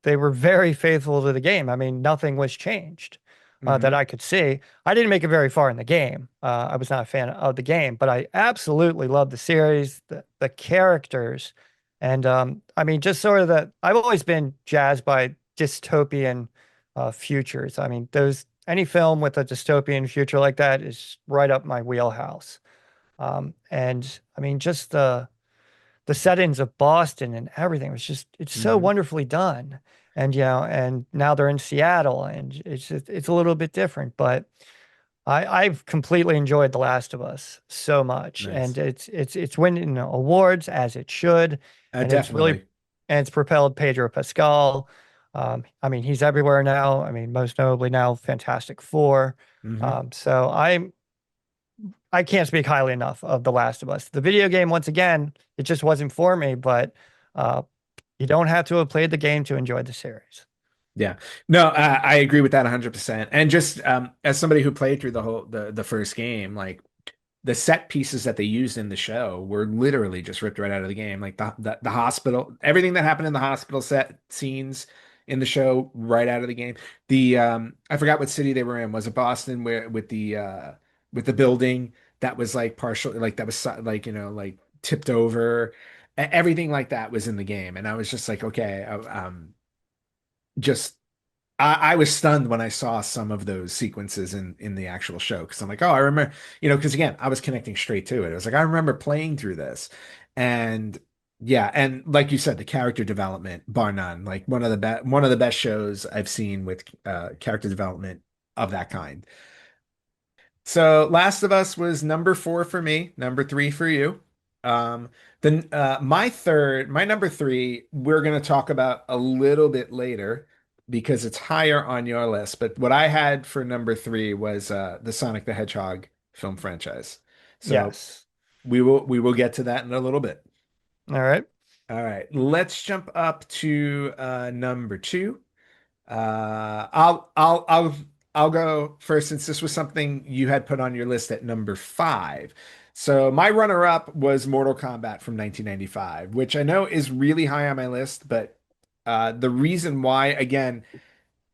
were very faithful to the game. I mean, nothing was changed that I could see. I didn't make it very far in the game. I was not a fan of the game, but I absolutely love the series, the characters, and I mean, just sort of the. I've always been jazzed by dystopian futures. I mean, those any film with a dystopian future like that is right up my wheelhouse. And I mean, just the settings of Boston and everything was just it's so wonderfully done. And and now they're in Seattle and it's a little bit different, but I've completely enjoyed The Last of Us so much. Nice. And it's winning awards as it should. And it's really Definitely. and it's propelled Pedro Pascal. I mean, he's everywhere now. I mean, most notably now Fantastic Four. So I can't speak highly enough of The Last of Us. The video game, once again, it just wasn't for me, but you don't have to have played the game to enjoy the series. Yeah. No, I agree with that 100%. And just as somebody who played through the first game, like the set pieces that they used in the show were literally just ripped right out of the game. Like the hospital, everything that happened in the hospital set scenes in the show, right out of the game. The I forgot what city they were in. Was it Boston where with the building that was like partial, like that was like, like tipped over. Everything like that was in the game. And I was just like, okay, just I was stunned when I saw some of those sequences in the actual show because I'm like, oh, I remember, because again, I was connecting straight to it. It was like I remember playing through this, and yeah, and like you said, the character development, bar none, like one of the best shows I've seen with character development of that kind. So Last of Us was number 4 for me, number 3 for you. Then my number 3, we're going to talk about a little bit later because it's higher on your list. But what I had for number 3 was the Sonic the Hedgehog film franchise. So Yes. we will get to that in a little bit. All right. All right, let's jump up to number 2. I'll go first since this was something you had put on your list at number 5. So my runner-up was Mortal Kombat from 1995, which I know is really high on my list, but the reason why, again,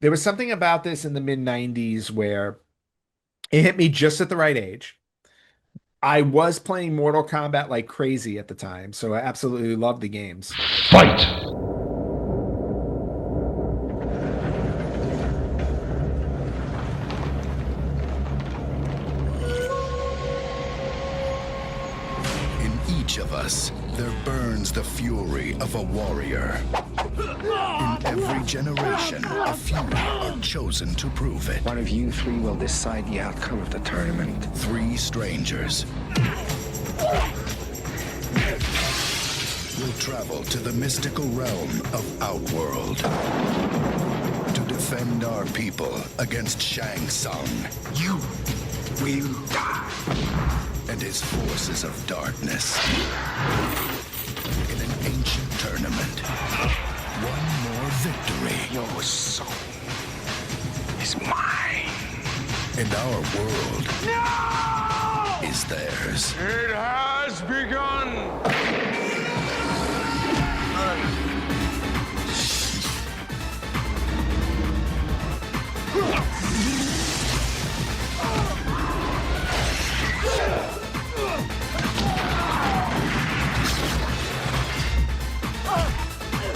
there was something about this in the mid 90s where it hit me just at the right age. I was playing Mortal Kombat like crazy at the time, so I absolutely loved the games. Fight! Each of us, there burns the fury of a warrior. In every generation, a few are chosen to prove it. One of you 3 will decide the outcome of the tournament. 3 strangers will travel to the mystical realm of Outworld to defend our people against Shang Tsung. You will die. And his forces of darkness in an ancient tournament. One more victory. Your soul is mine. And our world is theirs. It has begun!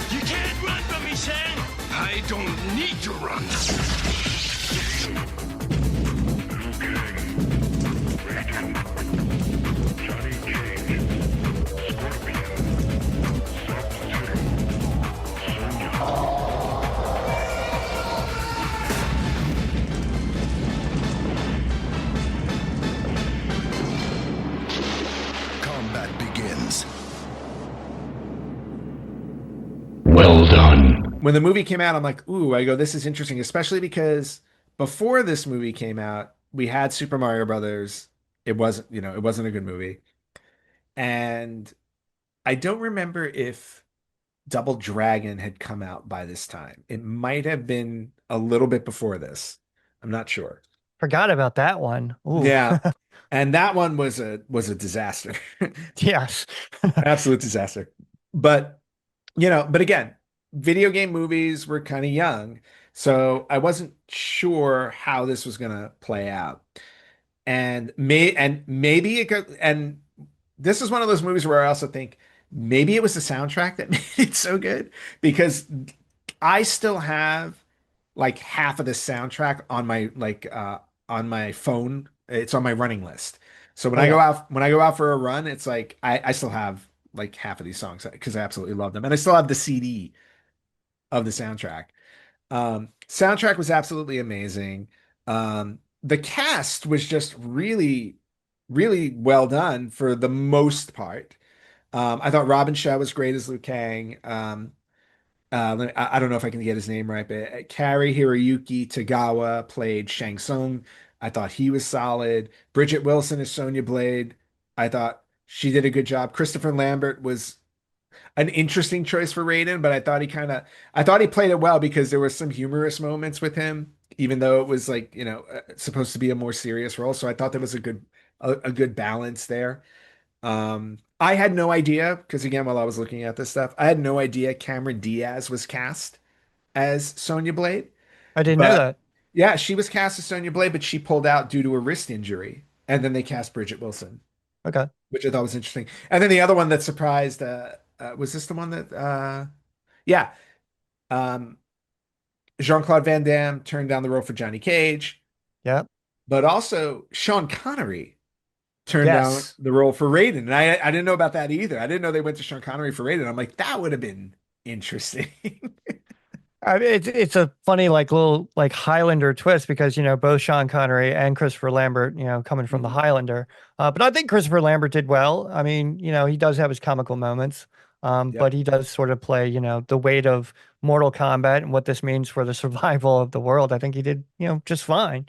You can't run from me, Shang! I don't need to run. Combat begins. Well done. When the movie came out, I'm like, ooh, I go, this is interesting, especially because before this movie came out, we had Super Mario Brothers. It wasn't a good movie. And I don't remember if Double Dragon had come out by this time. It might have been a little bit before this. I'm not sure. Forgot about that one. Ooh. Yeah. And that one was a disaster. Yes. Absolute disaster. But but again, video game movies were kind of young, so I wasn't sure how this was gonna play out. And maybe it could, and this is one of those movies where I also think maybe it was the soundtrack that made it so good because I still have like half of the soundtrack on my phone. It's on my running list. So when Oh I yeah. go out for a run, it's like I still have like half of these songs because I absolutely love them. And I still have the CD of the soundtrack. Soundtrack was absolutely amazing. The cast was just really, really well done for the most part. I thought Robin Shaw was great as Liu Kang. I don't know if I can get his name right, but Kari Hiroyuki Tagawa played Shang Tsung. I thought he was solid. Bridget Wilson as Sonya Blade. I thought she did a good job. Christopher Lambert was an interesting choice for Raiden, but I thought he played it well because there were some humorous moments with him, even though it was like, supposed to be a more serious role. So I thought there was a good balance there. I had no idea because again, while I was looking at this stuff, I had no idea Cameron Diaz was cast as Sonya Blade. I didn't know But that. yeah, she was cast as Sonya Blade, but she pulled out due to a wrist injury, and then they cast Bridget Wilson, Okay. which I thought was interesting. And then the other one that surprised was this the one that yeah, um, Jean-Claude Van Damme turned down the role for Johnny Cage, Yep. but also Sean Connery turned down Yes. the role for Raiden. And I didn't know about that either. I didn't know they went to Sean Connery for Raiden. I'm like, that would have been interesting. I mean, it's a funny like little like Highlander twist because both Sean Connery and Christopher Lambert coming from the Mhm. Highlander, but I think Christopher Lambert did well. I mean he does have his comical moments, but Yep. he does sort of play the weight of Mortal Kombat and what this means for the survival of the world. I think he did just fine.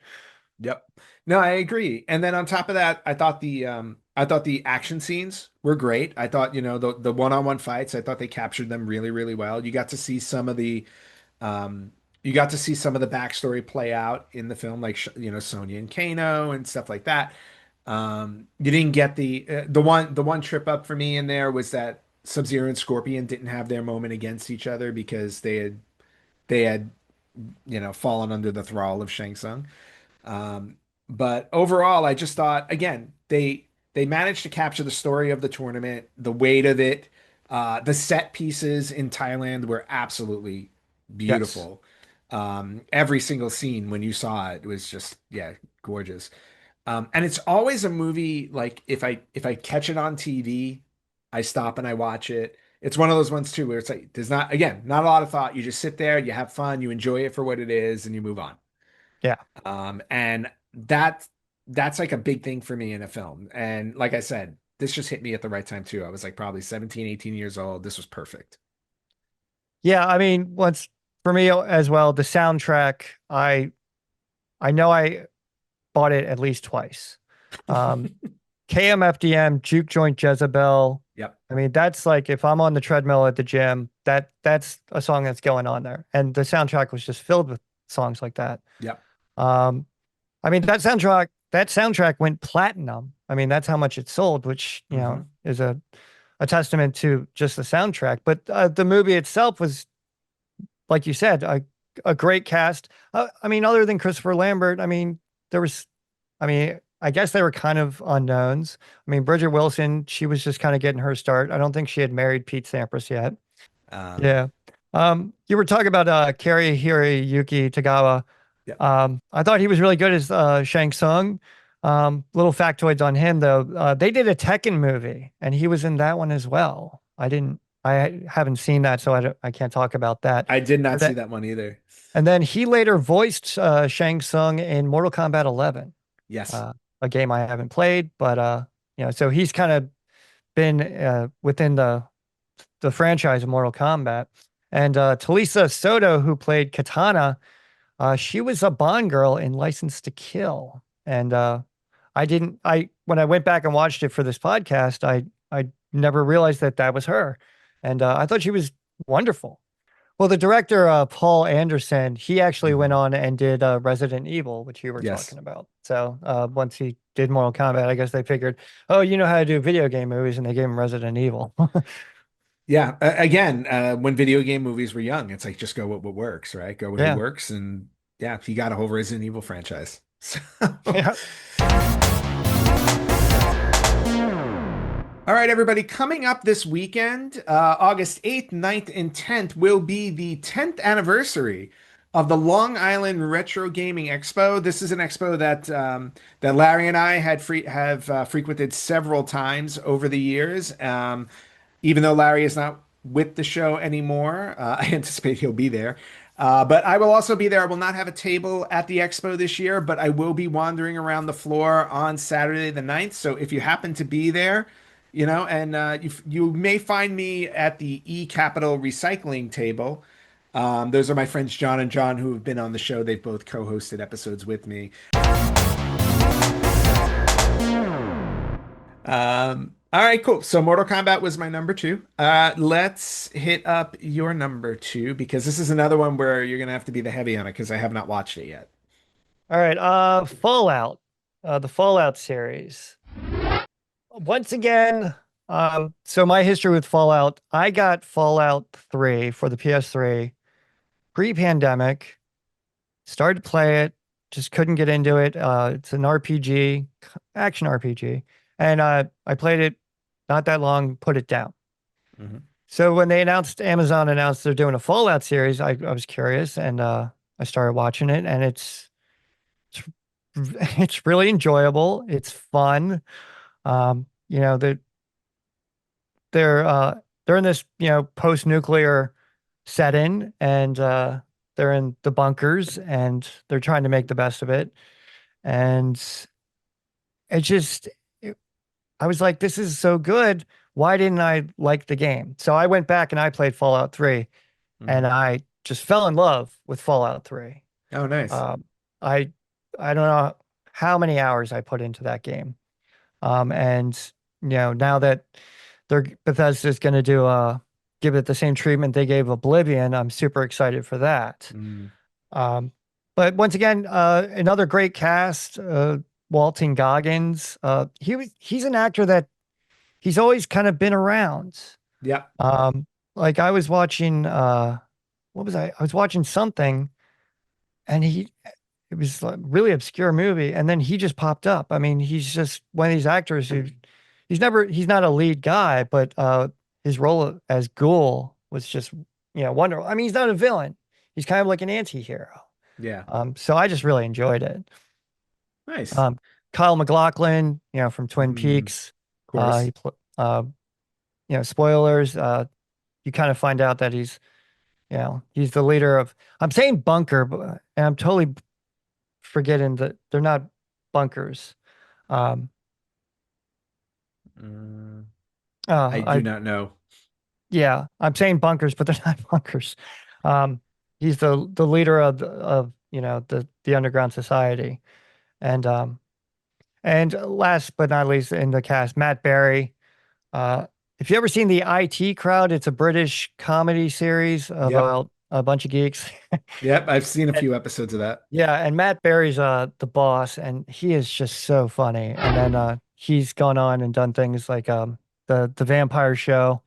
Yep. No, I agree. And then on top of that, I thought the action scenes were great. I thought, the one-on-one fights, I thought they captured them really, really well. Um you got to see some of the backstory play out in the film, like Sonya and Kano and stuff like that. You didn't get the one trip up for me in there was that Sub-Zero and Scorpion didn't have their moment against each other because they had fallen under the thrall of Shang Tsung. Um, but overall, I just thought again they managed to capture the story of the tournament, the weight of it. The set pieces in Thailand were absolutely Yes. beautiful. Every single scene when you saw it was just yeah gorgeous. And it's always a movie like if I catch it on TV, I stop and I watch it. It's one of those ones too where it's like there's not a lot of thought. You just sit there, you have fun, you enjoy it for what it is, and you move on. Yeah. And that's like a big thing for me in a film. And like I said, this just hit me at the right time too. I was like probably 17, 18 years old. This was perfect. Yeah, I mean, once for me as well, the soundtrack, I know I bought it at least twice. Um, KMFDM, Juke Joint Jezebel. Yep. I mean, that's like if I'm on the treadmill at the gym, that's a song that's going on there. And the soundtrack was just filled with songs like that. Yep. Um, I mean, that soundtrack went platinum. I mean, that's how much it sold, which, is a testament to just the soundtrack. But the movie itself was, like you said, a great cast. I mean, other than Christopher Lambert, I mean, there was, I mean, I guess they were kind of unknowns. I mean, Bridget Wilson, she was just kind of getting her start. I don't think she had married Pete Sampras yet. Yeah. You were talking about Kari Hiroyuki Tagawa. Yep. I thought he was really good as Shang Tsung. Little factoids on him though. They did a Tekken movie, and he was in that one as well. I haven't seen that, so I can't talk about that. I did not But see that one either. and then he later voiced Shang Tsung in Mortal Kombat 11, Yes. a game I haven't played, but so he's kind of been within the franchise of Mortal Kombat. And Talisa Soto, who played Katana, she was a Bond girl in License to Kill. And when I went back and watched it for this podcast, I never realized that was her. And I thought she was Wonderful. Well, the director, Paul Anderson, he actually went on and did Resident Evil, which you were Yes. talking about. So once he did Mortal Kombat, I guess they figured, oh, you know how to do video game movies, and they gave him Resident Evil. Yeah. Again, when video game movies were young, it's like just go with what works, right? Go with who Yeah. works, and yeah, he got a whole Resident Evil franchise. So. Yeah. All right, everybody. Coming up this weekend, August 8th, 9th, and 10th will be the 10th anniversary of the Long Island Retro Gaming Expo. This is an expo that Larry and I have frequented several times over the years. Even though Larry is not with the show anymore, I anticipate he'll be there. But I will also be there. I will not have a table at the expo this year, but I will be wandering around the floor on Saturday the 9th. So if you happen to be there, and you may find me at the E Capital Recycling table. Those are my friends John and John who have been on the show. They've both co-hosted episodes with me. All right, cool. So Mortal Kombat was my number two. Let's hit up your number two because this is another one where you're gonna have to be the heavy on it because I have not watched it yet. All right, Fallout, the Fallout series. Once again, so my history with Fallout, I got Fallout 3 for the PS3 pre-pandemic, started to play it, just couldn't get into it. It's an RPG, action RPG, and I played it not that long, put it down. So when Amazon announced they're doing a Fallout series, I was curious, and I started watching it, and it's really enjoyable. It's fun. They're in this, post-nuclear setting, and they're in the bunkers, and they're trying to make the best of it. And I was like, this is so good. Why didn't I like the game? So I went back and I played Fallout 3, and I just fell in love with Fallout 3. Oh, nice. I don't know how many hours I put into that game. And now that Bethesda's going to give it the same treatment they gave Oblivion, I'm super excited for that. But once again, another great cast, Walton Goggins. He's an actor that he's always kind of been around. Yeah. Like I was watching, what was I? I was watching something, and it was a really obscure movie, and then he just popped up. I mean, he's just one of these actors who he's not a lead guy, but his role as Ghoul was just, wonderful. I mean, he's not a villain. He's kind of like an anti-hero. Yeah. So I just really enjoyed it. Nice. Kyle MacLachlan, from Twin Peaks. Of course. Spoilers. You kind of find out that he's the leader of, I'm saying bunker, and I'm totally forgetting that they're not bunkers. I do not know. Yeah, I'm saying bunkers, but they're not bunkers. He's the leader of the underground society, and last but not least in the cast, Matt Berry. If you ever seen the IT Crowd, it's a British comedy series about a bunch of geeks. Yep, I've seen a few episodes of that. Yeah, and Matt Berry's the boss, and he is just so funny. And then he's gone on and done things like the Vampire Show.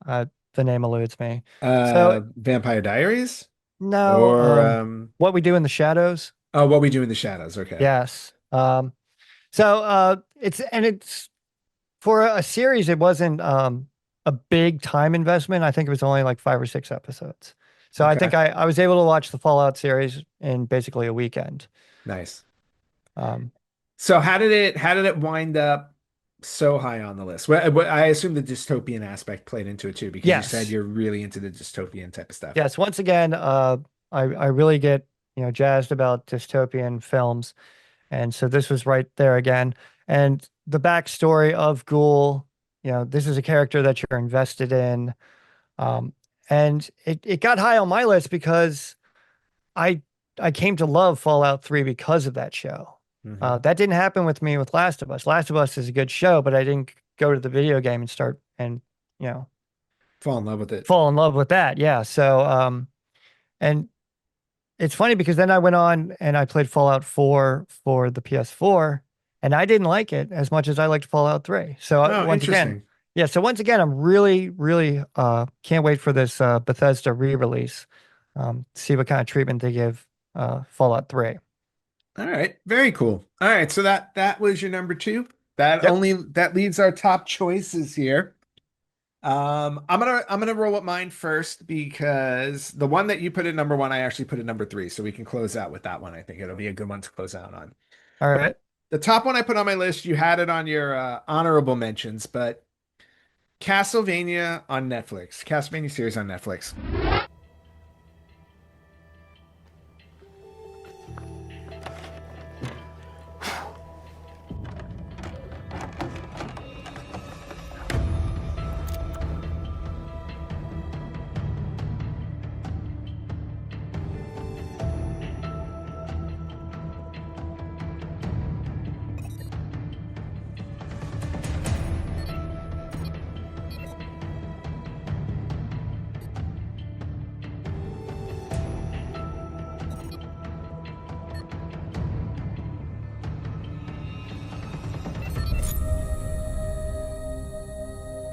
The name eludes me. Vampire Diaries? No. Or What We Do in the Shadows. Oh, What We Do in the Shadows. Okay. Yes. So it's for a series, it wasn't a big time investment. I think it was only like 5 or 6 episodes. So I think I was able to watch the Fallout series in basically a weekend. Nice. So how did it wind up so high on the list? Well, I assume the dystopian aspect played into it too, because you said you're really into the dystopian type of stuff. Yes. Once again, I really get jazzed about dystopian films, and so this was right there again. And the backstory of Ghoul, this is a character that you're invested in, and it got high on my list because I came to love Fallout 3 because of that show. That didn't happen with me with Last of Us. Last of Us is a good show, but I didn't go to the video game and start and fall in love with it. fall in love with that. Yeah. So, and it's funny because then I went on and I played Fallout 4 for the PS4, and I didn't like it as much as I liked Fallout 3. So Oh, once again, interesting. yeah. So once again, I'm really, really can't wait for this Bethesda re-release. See what kind of treatment they give Fallout 3. All right, very cool. All right, so that was your number two. Yep. That leaves our top choices here. I'm gonna roll with mine first because the one that you put at number one, I actually put at number three, so we can close out with that one. I think it'll be a good one to close out on. All right. The top one I put on my list, you had it on your honorable mentions, but Castlevania on Netflix, Castlevania series on Netflix.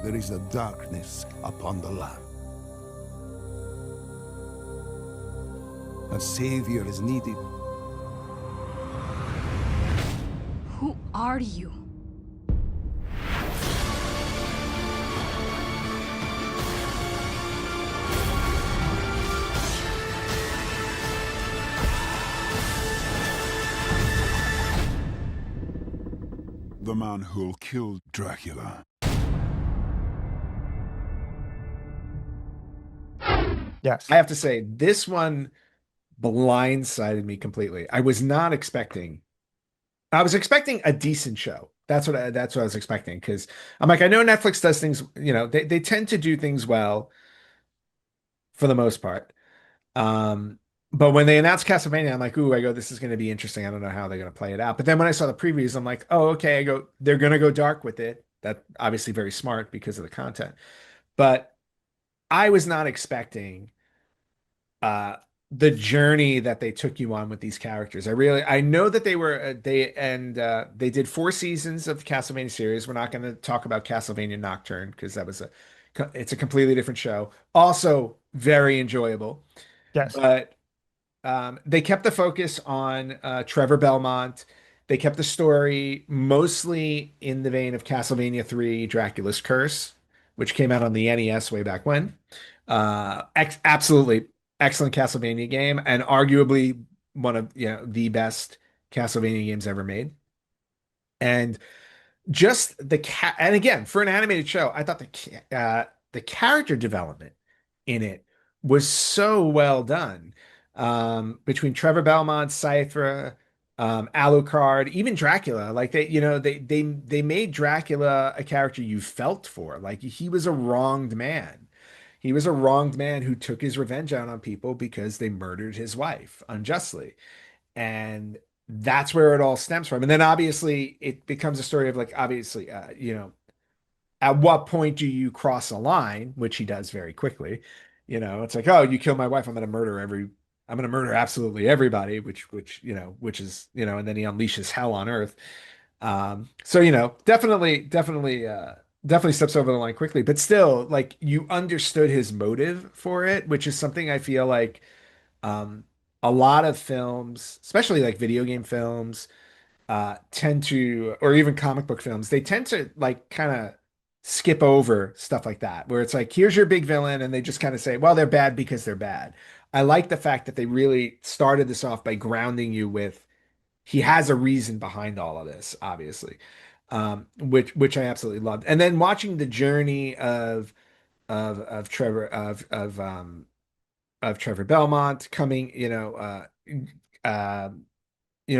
There is a darkness upon the land. A savior is needed. Who are you? The man who'll kill Dracula. Yes. I have to say, this one blindsided me completely. I was not expecting. I was expecting a decent show. That's what I was expecting because I'm like, I know Netflix does things, they tend to do things well for the most part. Um, but when they announced Castlevania, I'm like, ooh, I go, this is going to be interesting. I don't know how they're going to play it out. But then when I saw the previews, I'm like, oh, okay. I go, they're going to go dark with it. That obviously very smart because of the content. But I was not expecting uh the journey that they took you on with these characters. I know that they did 4 seasons of the Castlevania series. We're not going to talk about Castlevania Nocturne because it's a completely different show. Also very enjoyable. Yes. But they kept the focus on Trevor Belmont. They kept the story mostly in the vein of Castlevania 3 Dracula's Curse, which came out on the NES way back when. Absolutely excellent Castlevania game and arguably one of the best Castlevania games ever made. And just and again, for an animated show, I thought the character development in it was so well done. Between Trevor Belmont, Cypher, Alucard, even Dracula, like they made Dracula a character you felt for. Like he was a wronged man. He was a wronged man who took his revenge out on people because they murdered his wife unjustly. And that's where it all stems from. And then obviously it becomes a story of like, obviously, at what point do you cross a line, which he does very quickly. It's like, oh, you kill my wife, I'm going to murder absolutely everybody, which is, and then he unleashes hell on earth. So, definitely steps over the line quickly, but still, like you understood his motive for it, which is something I feel like um, a lot of films, especially like video game films, tend to, or even comic book films, they tend to like kind of skip over stuff like that, where it's like, here's your big villain, and they just kind of say, well, they're bad because they're bad. I like the fact that they really started this off by grounding you with he has a reason behind all of this, obviously, which I absolutely loved. And then watching the journey of Trevor of Trevor Belmont coming, uh,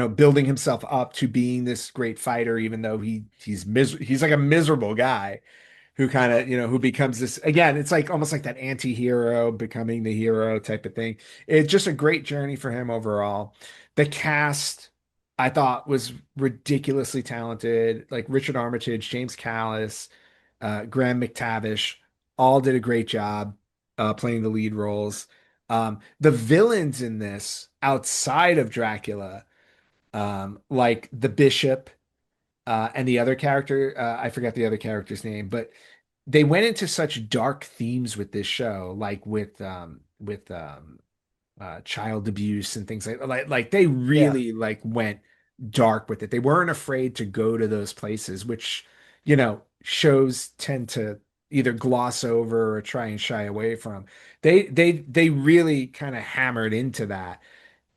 building himself up to being this great fighter, even though he's like a miserable guy who kind of, who becomes this again, it's like almost like that anti-hero becoming the hero type of thing. It's just a great journey for him overall. The cast I thought was ridiculously talented, like Richard Armitage, James Callis, Graham McTavish, all did a great job playing the lead roles. The villains in this, outside of Dracula, like the Bishop and the other character, I forget the other character's name, but they went into such dark themes with this show, like with child abuse and things like they Yeah. really like went dark with it. They weren't afraid to go to those places, which, shows tend to either gloss over or try and shy away from. They really kind of hammered into that,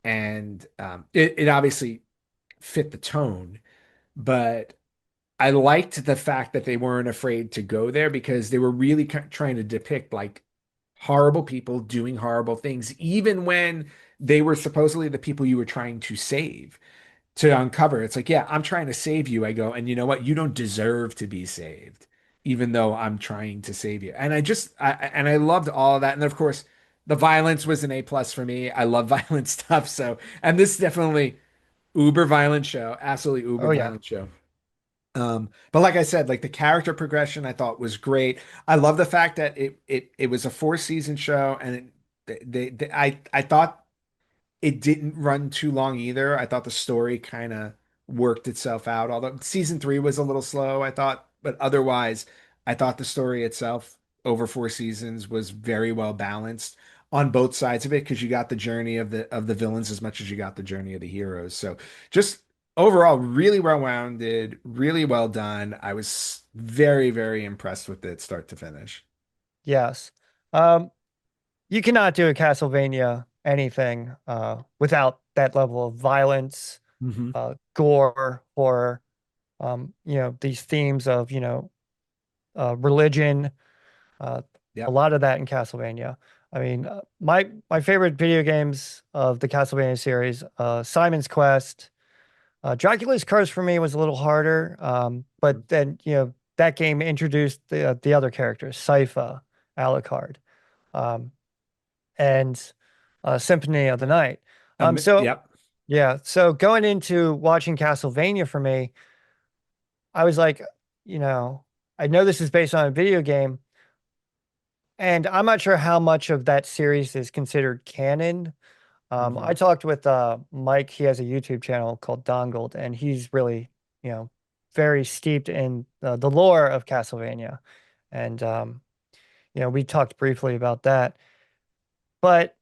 and it obviously fit the tone, but I liked the fact that they weren't afraid to go there because they were really trying to depict like horrible people doing horrible things, even when they were supposedly the people you were trying to save, to uncover. It's like, yeah, I'm trying to save you. I go, and you know what? You don't deserve to be saved, even though I'm trying to save you. And I loved all of that. And of course, the violence was an A+ for me. I love violent stuff. So, and this is definitely uber violent show, absolutely uber Oh yeah. violent show. But like I said, like the character progression I thought was great. I love the fact that it was a 4-season show, and I thought it didn't run too long either. I thought the story kind of worked itself out. Although season 3 was a little slow, I thought, but otherwise, I thought the story itself over 4 seasons was very well balanced on both sides of it, because you got the journey of the villains as much as you got the journey of the heroes. So just overall, really well rounded, really well done. I was very, very impressed with it start to finish. Yes. You cannot do a Castlevania anything without that level of violence, Mhm. gore, horror, these themes of, religion, a Yep. lot of that in Castlevania. I mean, my favorite video games of the Castlevania series, Simon's Quest, Dracula's Curse for me was a little harder, but then, that game introduced the other characters, Sypha, Alucard, and Symphony of the Night. So Yep. yeah, so going into watching Castlevania for me, I was like, I know this is based on a video game, and I'm not sure how much of that series is considered canon. I talked with Mike. He has a YouTube channel called Dongled, and he's really, very steeped in the lore of Castlevania. And, we talked briefly about that. But,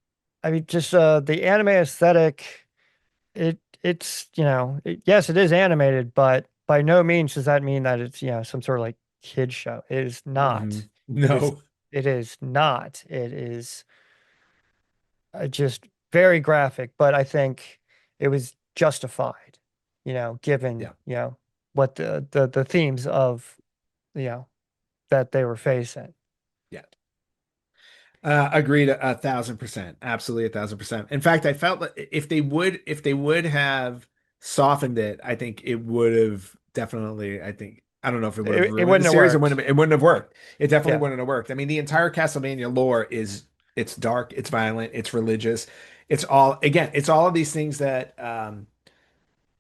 I mean, just the anime aesthetic, it's, yes, it is animated, but by no means does that mean that it's, some sort of like kid show. It is not. No. It is not. It is just very graphic, but I think it was justified, given, what the themes of, that they were facing. Yeah. Agreed 1,000%. Absolutely 1,000%. In fact, I felt that if they would have softened it, I think it would have definitely, I don't know if it would have ruined wouldn't the have series. It worked. wouldn't have worked. It definitely Yeah. wouldn't have worked. I mean, the entire Castlevania lore it's dark, it's violent, it's religious. It's all of these things that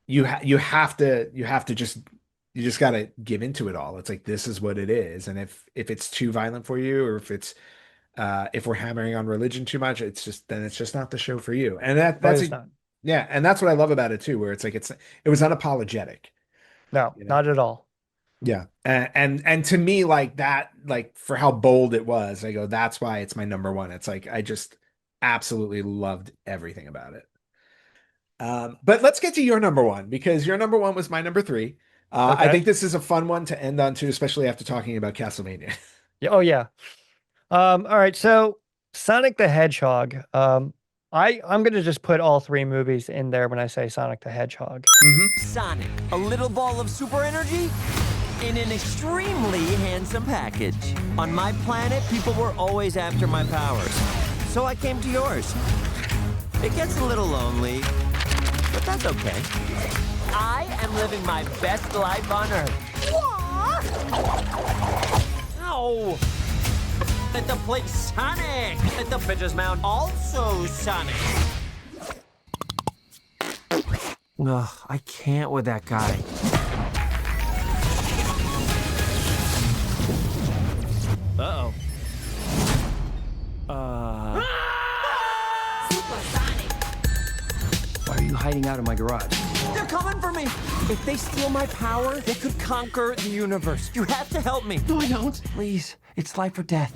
you have to just got to give into it all. It's like, this is what it is. And if it's too violent for you, or if we're hammering on religion too much, then it's just not the show for you. And that's not. yeah, and that's what I love about it too, where it's like it was unapologetic. No, not at all. Yeah. And to me, like that, like for how bold it was, I go, that's why it's my number one. It's like I just absolutely loved everything about it. But let's get to your number one, because your number one was my number 3. I Okay. think this is a fun one to end on too, especially after talking about Castlevania. Yeah. Oh yeah. All right. So Sonic the Hedgehog. I'm gonna just put all 3 movies in there when I say Sonic the Hedgehog. Sonic, a little ball of super energy in an extremely handsome package. On my planet, people were always after my powers, so I came to yours. It gets a little lonely, but that's okay. I am living my best life on Earth. Ow! Let the place Sonic! Let the bitches mount also Sonic! Ugh, I can't with that guy. Uh-oh. hiding out in my garage. They're coming for me. If they steal my power, they could conquer the universe. You have to help me. No, I don't. Please, it's life or death.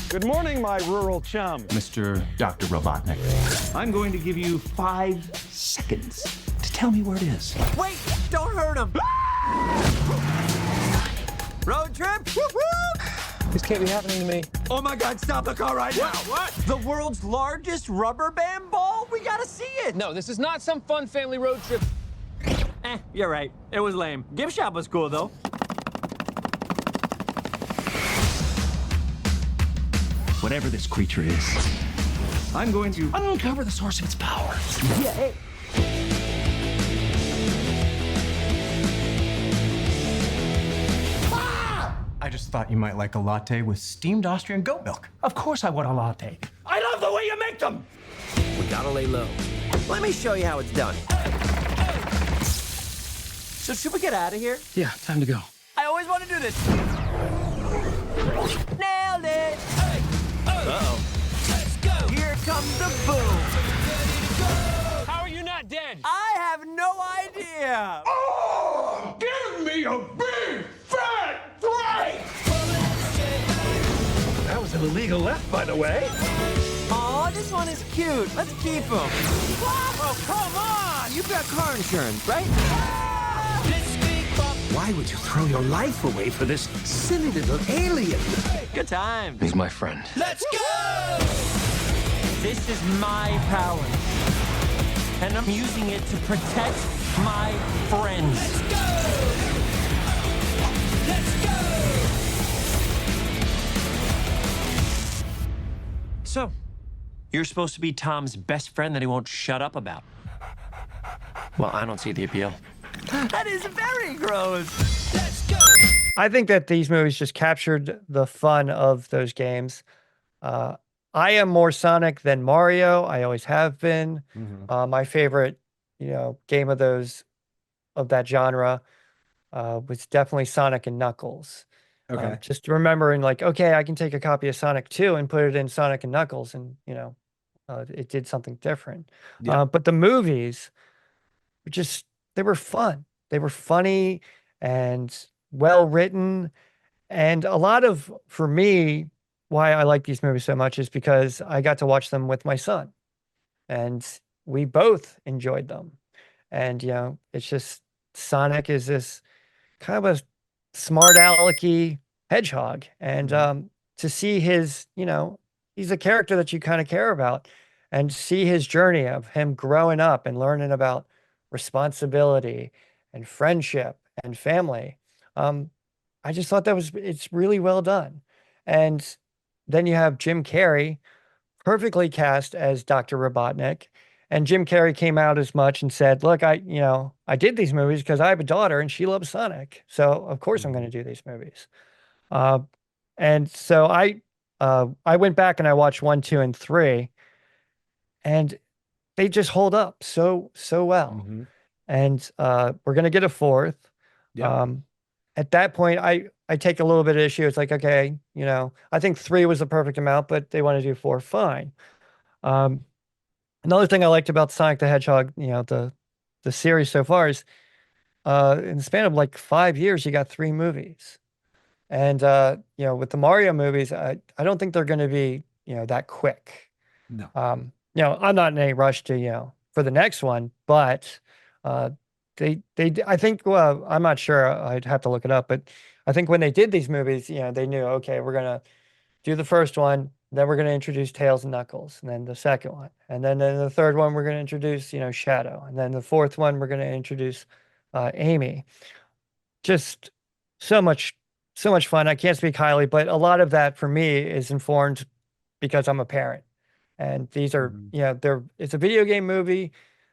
Good morning, my rural chum. Mr. Dr. Robotnik. I'm going to give you 5 seconds to tell me where it is. Wait, don't hurt him. Road trip? This can't be happening to me. Oh my God, stop the car right now. What? The world's largest rubber band ball? We gotta see it. No, this is not some fun family road trip. You're right. It was lame. Gift shop was cool, though. Whatever this creature is, I'm going to uncover the source of its power. Yeah, hey. I just thought you might like a latte with steamed Austrian goat milk. Of course I want a latte. I love the way you make them. We gotta lay low. Let me show you how it's done. So should we get out of here? Yeah, time to go. I always want to do this. Nailed it. Uh-oh. Let's go. Here comes the boom. How are you not dead? I have no idea. Oh, give me a big fat break. That was an illegal left, by the way. Aw, this one is cute. Let's keep him. Oh, come on. You've got car insurance, right? Why would you throw your life away for this silly little alien? Good time. He's my friend. Let's go! This is my power. And I'm using it to protect my friends. Let's go! Let's go! So, you're supposed to be Tom's best friend that he won't shut up about. Well, I don't see the appeal. That is very gross. Let's go! I think that these movies just captured the fun of those games. I am more Sonic than Mario. I always have been. My favorite, game of that genre was definitely Sonic and Knuckles. Okay. Just remembering, like, okay, I can take a copy of Sonic 2 and put it in Sonic and Knuckles, and it did something different. Yeah. But the movies were just, they were fun. They were funny and well written. And a lot of, for me, why I like these movies so much is because I got to watch them with my son, and we both enjoyed them. And, it's just, Sonic is this kind of a smart alecky hedgehog. And to see his, he's a character that you kind of care about, and see his journey of him growing up and learning about responsibility and friendship and family. I just thought it's really well done. And then you have Jim Carrey, perfectly cast as Dr. Robotnik. And Jim Carrey came out as much and said, look, I did these movies because I have a daughter and she loves Sonic. So of course I'm going to do these movies. And so I went back and I watched 1, 2, and 3, and they just hold up so well. And we're going to get a 4th. Yeah. At that point, I take a little bit of issue. It's like, okay, I think 3 was the perfect amount, but they want to do 4, fine. Another thing I liked about Sonic the Hedgehog, the series so far is, in the span of like 5 years, you got 3 movies. And, with the Mario movies, I don't think they're going to be, that quick. No. I'm not in any rush to, for the next one, but, I think, well, I'm not sure, I'd have to look it up, but I think when they did these movies, they knew, okay, we're going to do the first one, then we're going to introduce Tails and Knuckles, and then the second one, and then in the third one, we're going to introduce, Shadow, and then the fourth one, we're going to introduce Amy. Just so much fun. I can't speak highly, but a lot of that for me is informed because I'm a parent, and these are, it's a video game movie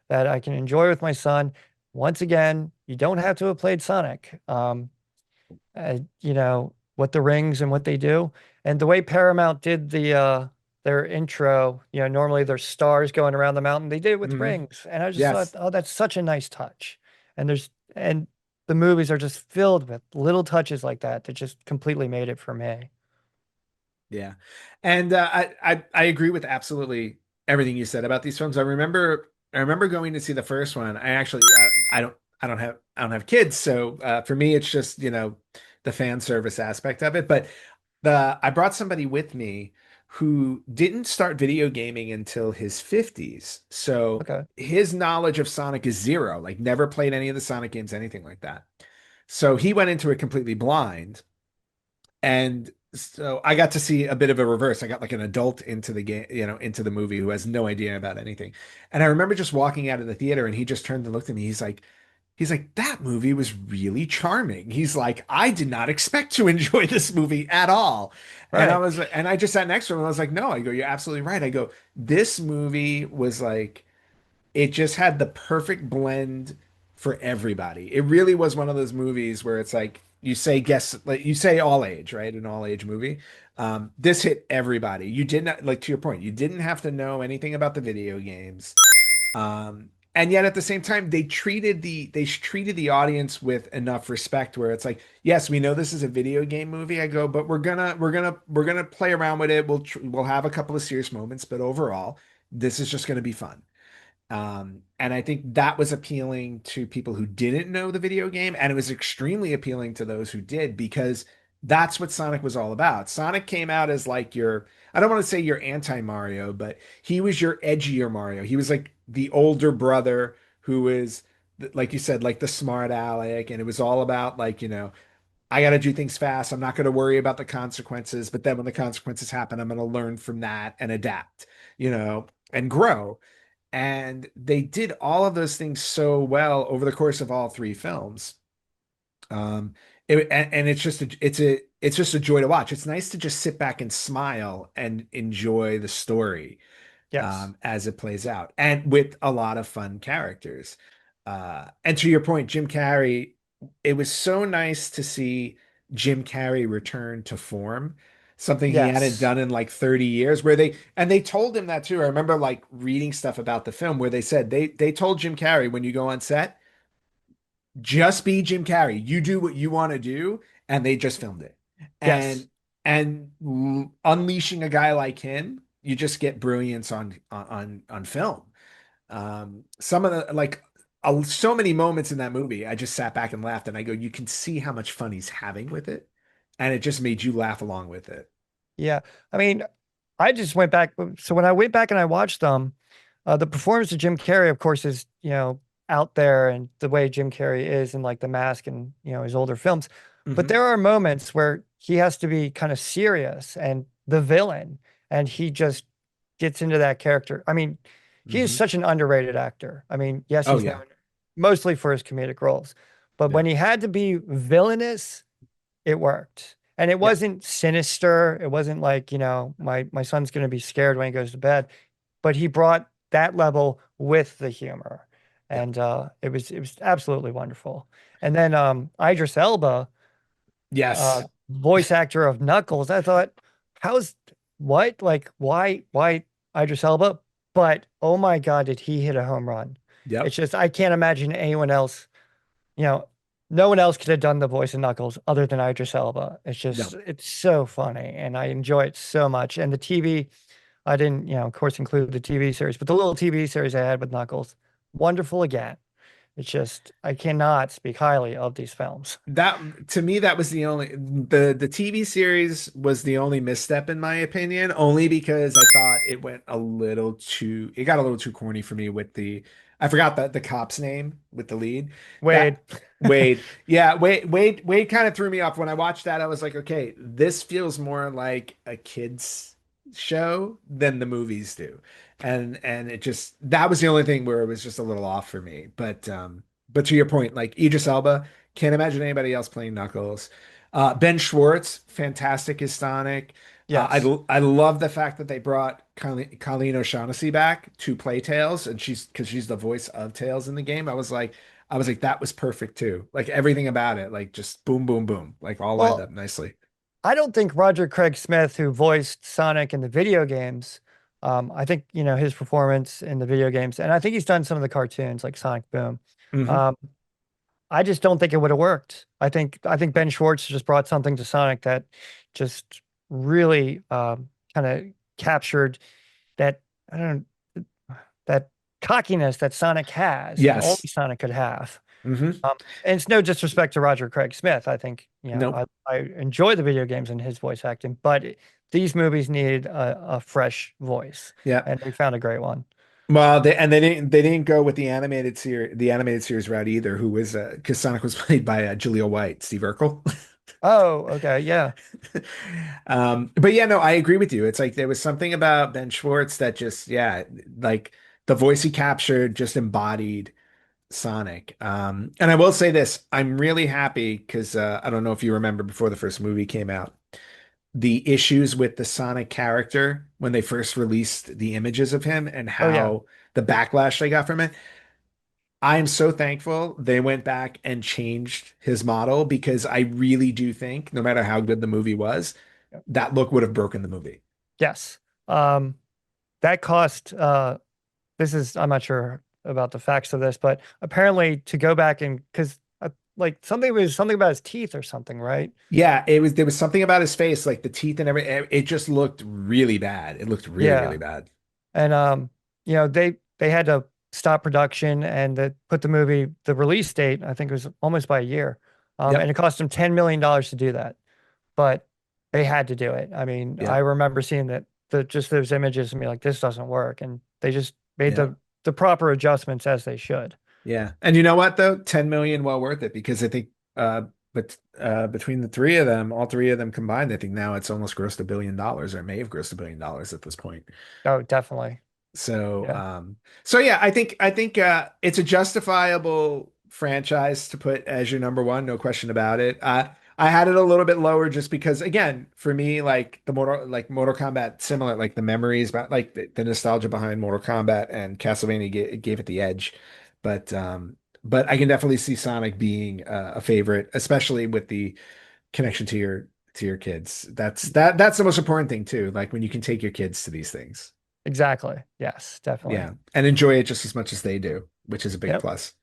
that I can enjoy with my son. Once again, you don't have to have played Sonic. What the rings and what they do, and the way Paramount did their intro. Normally there's stars going around the mountain. They did it with rings, and I just thought, oh, that's such a nice touch. And the movies are just filled with little touches like that just completely made it for me. Yeah. And I agree with absolutely everything you said about these films. I remember going to see the first one. I actually I don't have kids, so for me it's just, the fan service aspect of it. But the I brought somebody with me who didn't start video gaming until his 50s. So Okay. his knowledge of Sonic is zero, like never played any of the Sonic games, anything like that. So he went into it completely blind. And so I got to see a bit of a reverse. I got like an adult into the game, into the movie who has no idea about anything. And I remember just walking out of the theater and he just turned and looked at me. He's like, that movie was really charming. He's like, I did not expect to enjoy this movie at all. Right. And I just sat next to him and I was like, no, I go, you're absolutely right. I go, this movie was like, it just had the perfect blend for everybody. It really was one of those movies where it's like like you say all age, right? An all age movie. This hit everybody. You did not, like, to your point, you didn't have to know anything about the video games. And yet at the same time, they treated the audience with enough respect where it's like, yes, we know this is a video game movie. I go, but we're gonna play around with it. We'll have a couple of serious moments, but overall, this is just gonna be fun. And I think that was appealing to people who didn't know the video game, and it was extremely appealing to those who did, because that's what Sonic was all about. Sonic came out as like I don't want to say your anti-Mario, but he was your edgier Mario. He was like the older brother who was, like you said, like the smart aleck, and it was all about like, I got to do things fast. I'm not going to worry about the consequences, but then when the consequences happen, I'm going to learn from that and adapt, and grow. And they did all of those things so well over the course of all three films. And it's just a joy to watch. It's nice to just sit back and smile and enjoy the story, Yes. as it plays out, and with a lot of fun characters. And to your point, Jim Carrey, it was so nice to see Jim Carrey return to form, something he hadn't Yes. done in like 30 years, and they told him that too. I remember like reading stuff about the film where they said they told Jim Carrey, when you go on set, just be Jim Carrey. You do what you want to do, and they just filmed it. Yes. And unleashing a guy like him, you just get brilliance on film. Some of the like so many moments in that movie, I just sat back and laughed, and I go, you can see how much fun he's having with it, and it just made you laugh along with it. Yeah. I mean, I just went back. So when I went back and I watched them, the performance of Jim Carrey, of course, is, out there, and the way Jim Carrey is in like The Mask and, his older films. But Mhm. there are moments where he has to be kind of serious and the villain, and he just gets into that character. I mean, he is Mhm. such an underrated actor. I mean, yes, Oh he's yeah. known mostly for his comedic roles, but Yeah. when he had to be villainous, it worked. And it Yeah. wasn't sinister. It wasn't like, my son's going to be scared when he goes to bed, but he brought that level with the humor. Yeah. And it was absolutely wonderful. And then Idris Elba, Yes. voice actor of Knuckles, I thought, how's what? Like why Idris Elba? But oh my God, did he hit a home run? It's Yep. just I can't imagine anyone else, you know, no one else could have done the voice of Knuckles other than Idris Elba. It's just, No. it's so funny, and I enjoy it so much. And the TV, I didn't, of course, include the TV series, but the little TV series I had with Knuckles, wonderful again. It's just, I cannot speak highly of these films. That, to me, that was the TV series was the only misstep in my opinion, only because I thought it got a little too corny for me with I forgot the cop's name with the lead. Wade. That Wade. Yeah, Wade kind of threw me off when I watched that. I was like, okay, this feels more like a kid's show than the movies do. And it just, that was the only thing where it was just a little off for me. But to your point, like Idris Elba, can't imagine anybody else playing Knuckles. Ben Schwartz, fantastic as Sonic. Yes. I love the fact that they brought Colleen O'Shaughnessy back to play Tails, and because she's the voice of Tails in the game. I was like, that was perfect too. Like everything about it, like just boom, boom, boom, like all lined Well, up nicely. I don't think Roger Craig Smith, who voiced Sonic in the video games, I think, his performance in the video games, and I think he's done some of the cartoons like Sonic Boom. Mhm. Um, I just don't think it would have worked. I think Ben Schwartz just brought something to Sonic that just really kind of captured that, I don't know, that cockiness that Sonic has and only Yes. Sonic could have. Hmm. And it's no disrespect to Roger Craig Smith. I think, Nope. I enjoy the video games and his voice acting, but these movies needed a fresh voice, Yeah. and we found a great one. Well, they didn't go with the animated series route either. Who was because Sonic was played by Jaleel White, Steve Urkel. Oh, okay, yeah, But yeah, no, I agree with you. It's like there was something about Ben Schwartz that just, yeah, like the voice he captured just embodied Sonic. And I will say this, I'm really happy because I don't know if you remember before the first movie came out, the issues with the Sonic character when they first released the images of him and oh yeah, how the backlash they got from it. I am so thankful they went back and changed his model because I really do think no matter how good the movie was, that look would have broken the movie. yes. That cost. This is I'm not sure about the facts of this, but apparently to go back and because like something about his teeth or something, right? Yeah, there was something about his face, like the teeth and everything. It just looked really bad. It looked really, Yeah, really bad. and they had to stop production and put the release date. I think it was almost by a year, and Yep. it cost them $10 million to do that, but they had to do it. I mean, I Yep. remember seeing just those images and be like, this doesn't work, and they just made Yeah. the proper adjustments as they should. Yeah. And you know what though? 10 million well worth it because I think but between the three of them, all three of them combined, I think now it's almost grossed $1 billion or it may have grossed $1 billion at this point. Oh, definitely. So, Yeah. so yeah, I think it's a justifiable franchise to put as your number one, no question about it. I had it a little bit lower just because, again, for me, like Mortal Kombat, similar, like the memories about like the nostalgia behind Mortal Kombat and Castlevania gave it the edge, but I can definitely see Sonic being a favorite, especially with the connection to your kids. That's the most important thing too. Like when you can take your kids to these things. Exactly. Yes, definitely. Yeah, and enjoy it just as much as they do, which is a big Yep. plus.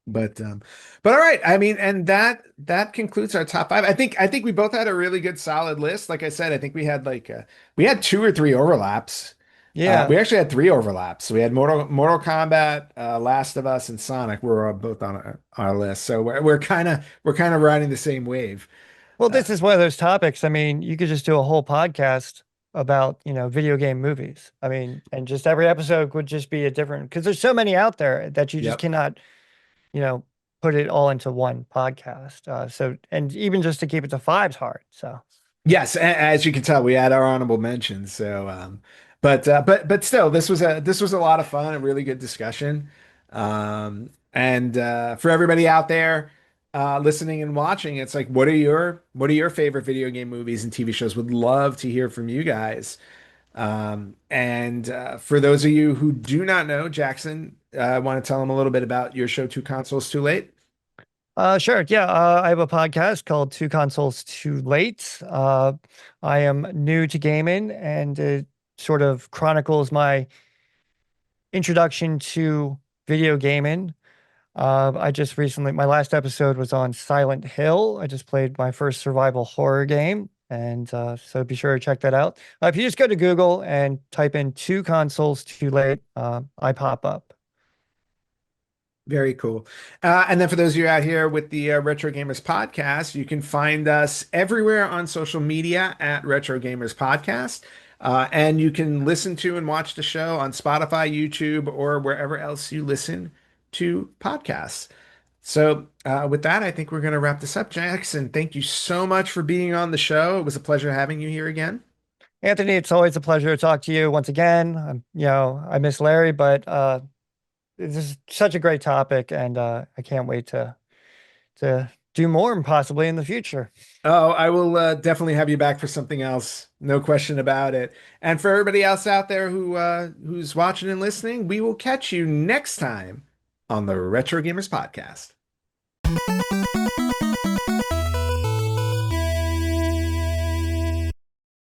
But all right. I mean, and that concludes our top five. I think we both had a really good solid list. Like I said, I think we had two or three overlaps. Yeah. We actually had three overlaps. So we had Mortal Kombat, Last of Us, and Sonic were both on our list. So we're kind of riding the same wave. Well, Uh, this is one of those topics. I mean, you could just do a whole podcast about, video game movies. I mean, and just every episode would just be a different, because there's so many out there that you just yep. cannot, you know, put it all into one podcast. And even just to keep it to five's hard. So, Yes, as you can tell, we had our honorable mentions. So, but still, this was a lot of fun, a really good discussion. And for everybody out there listening and watching, it's like, what are your favorite video game movies and TV shows? Would love to hear from you guys. And for those of you who do not know, Jackson, I want to tell them a little bit about your show, Two Consoles Too Late. sure. Yeah. I have a podcast called Two Consoles Too Late. I am new to gaming, and it sort of chronicles my introduction to video gaming. My last episode was on Silent Hill. I just played my first survival horror game. And so be sure to check that out. If you just go to Google and type in Two Consoles Too Late, I pop up. Very cool. And then for those of you out here with the Retro Gamers Podcast, you can find us everywhere on social media at Retro Gamers Podcast. And you can listen to and watch the show on Spotify, YouTube, or wherever else you listen to podcasts. So with that, I think we're going to wrap this up. Jackson, thank you so much for being on the show. It was a pleasure having you here again. Anthony, it's always a pleasure to talk to you once again. I miss Larry, but this is such a great topic, and I can't wait to do more and possibly in the future. Oh, I will definitely have you back for something else. No question about it. And for everybody else out there who's watching and listening, we will catch you next time on the Retro Gamers Podcast.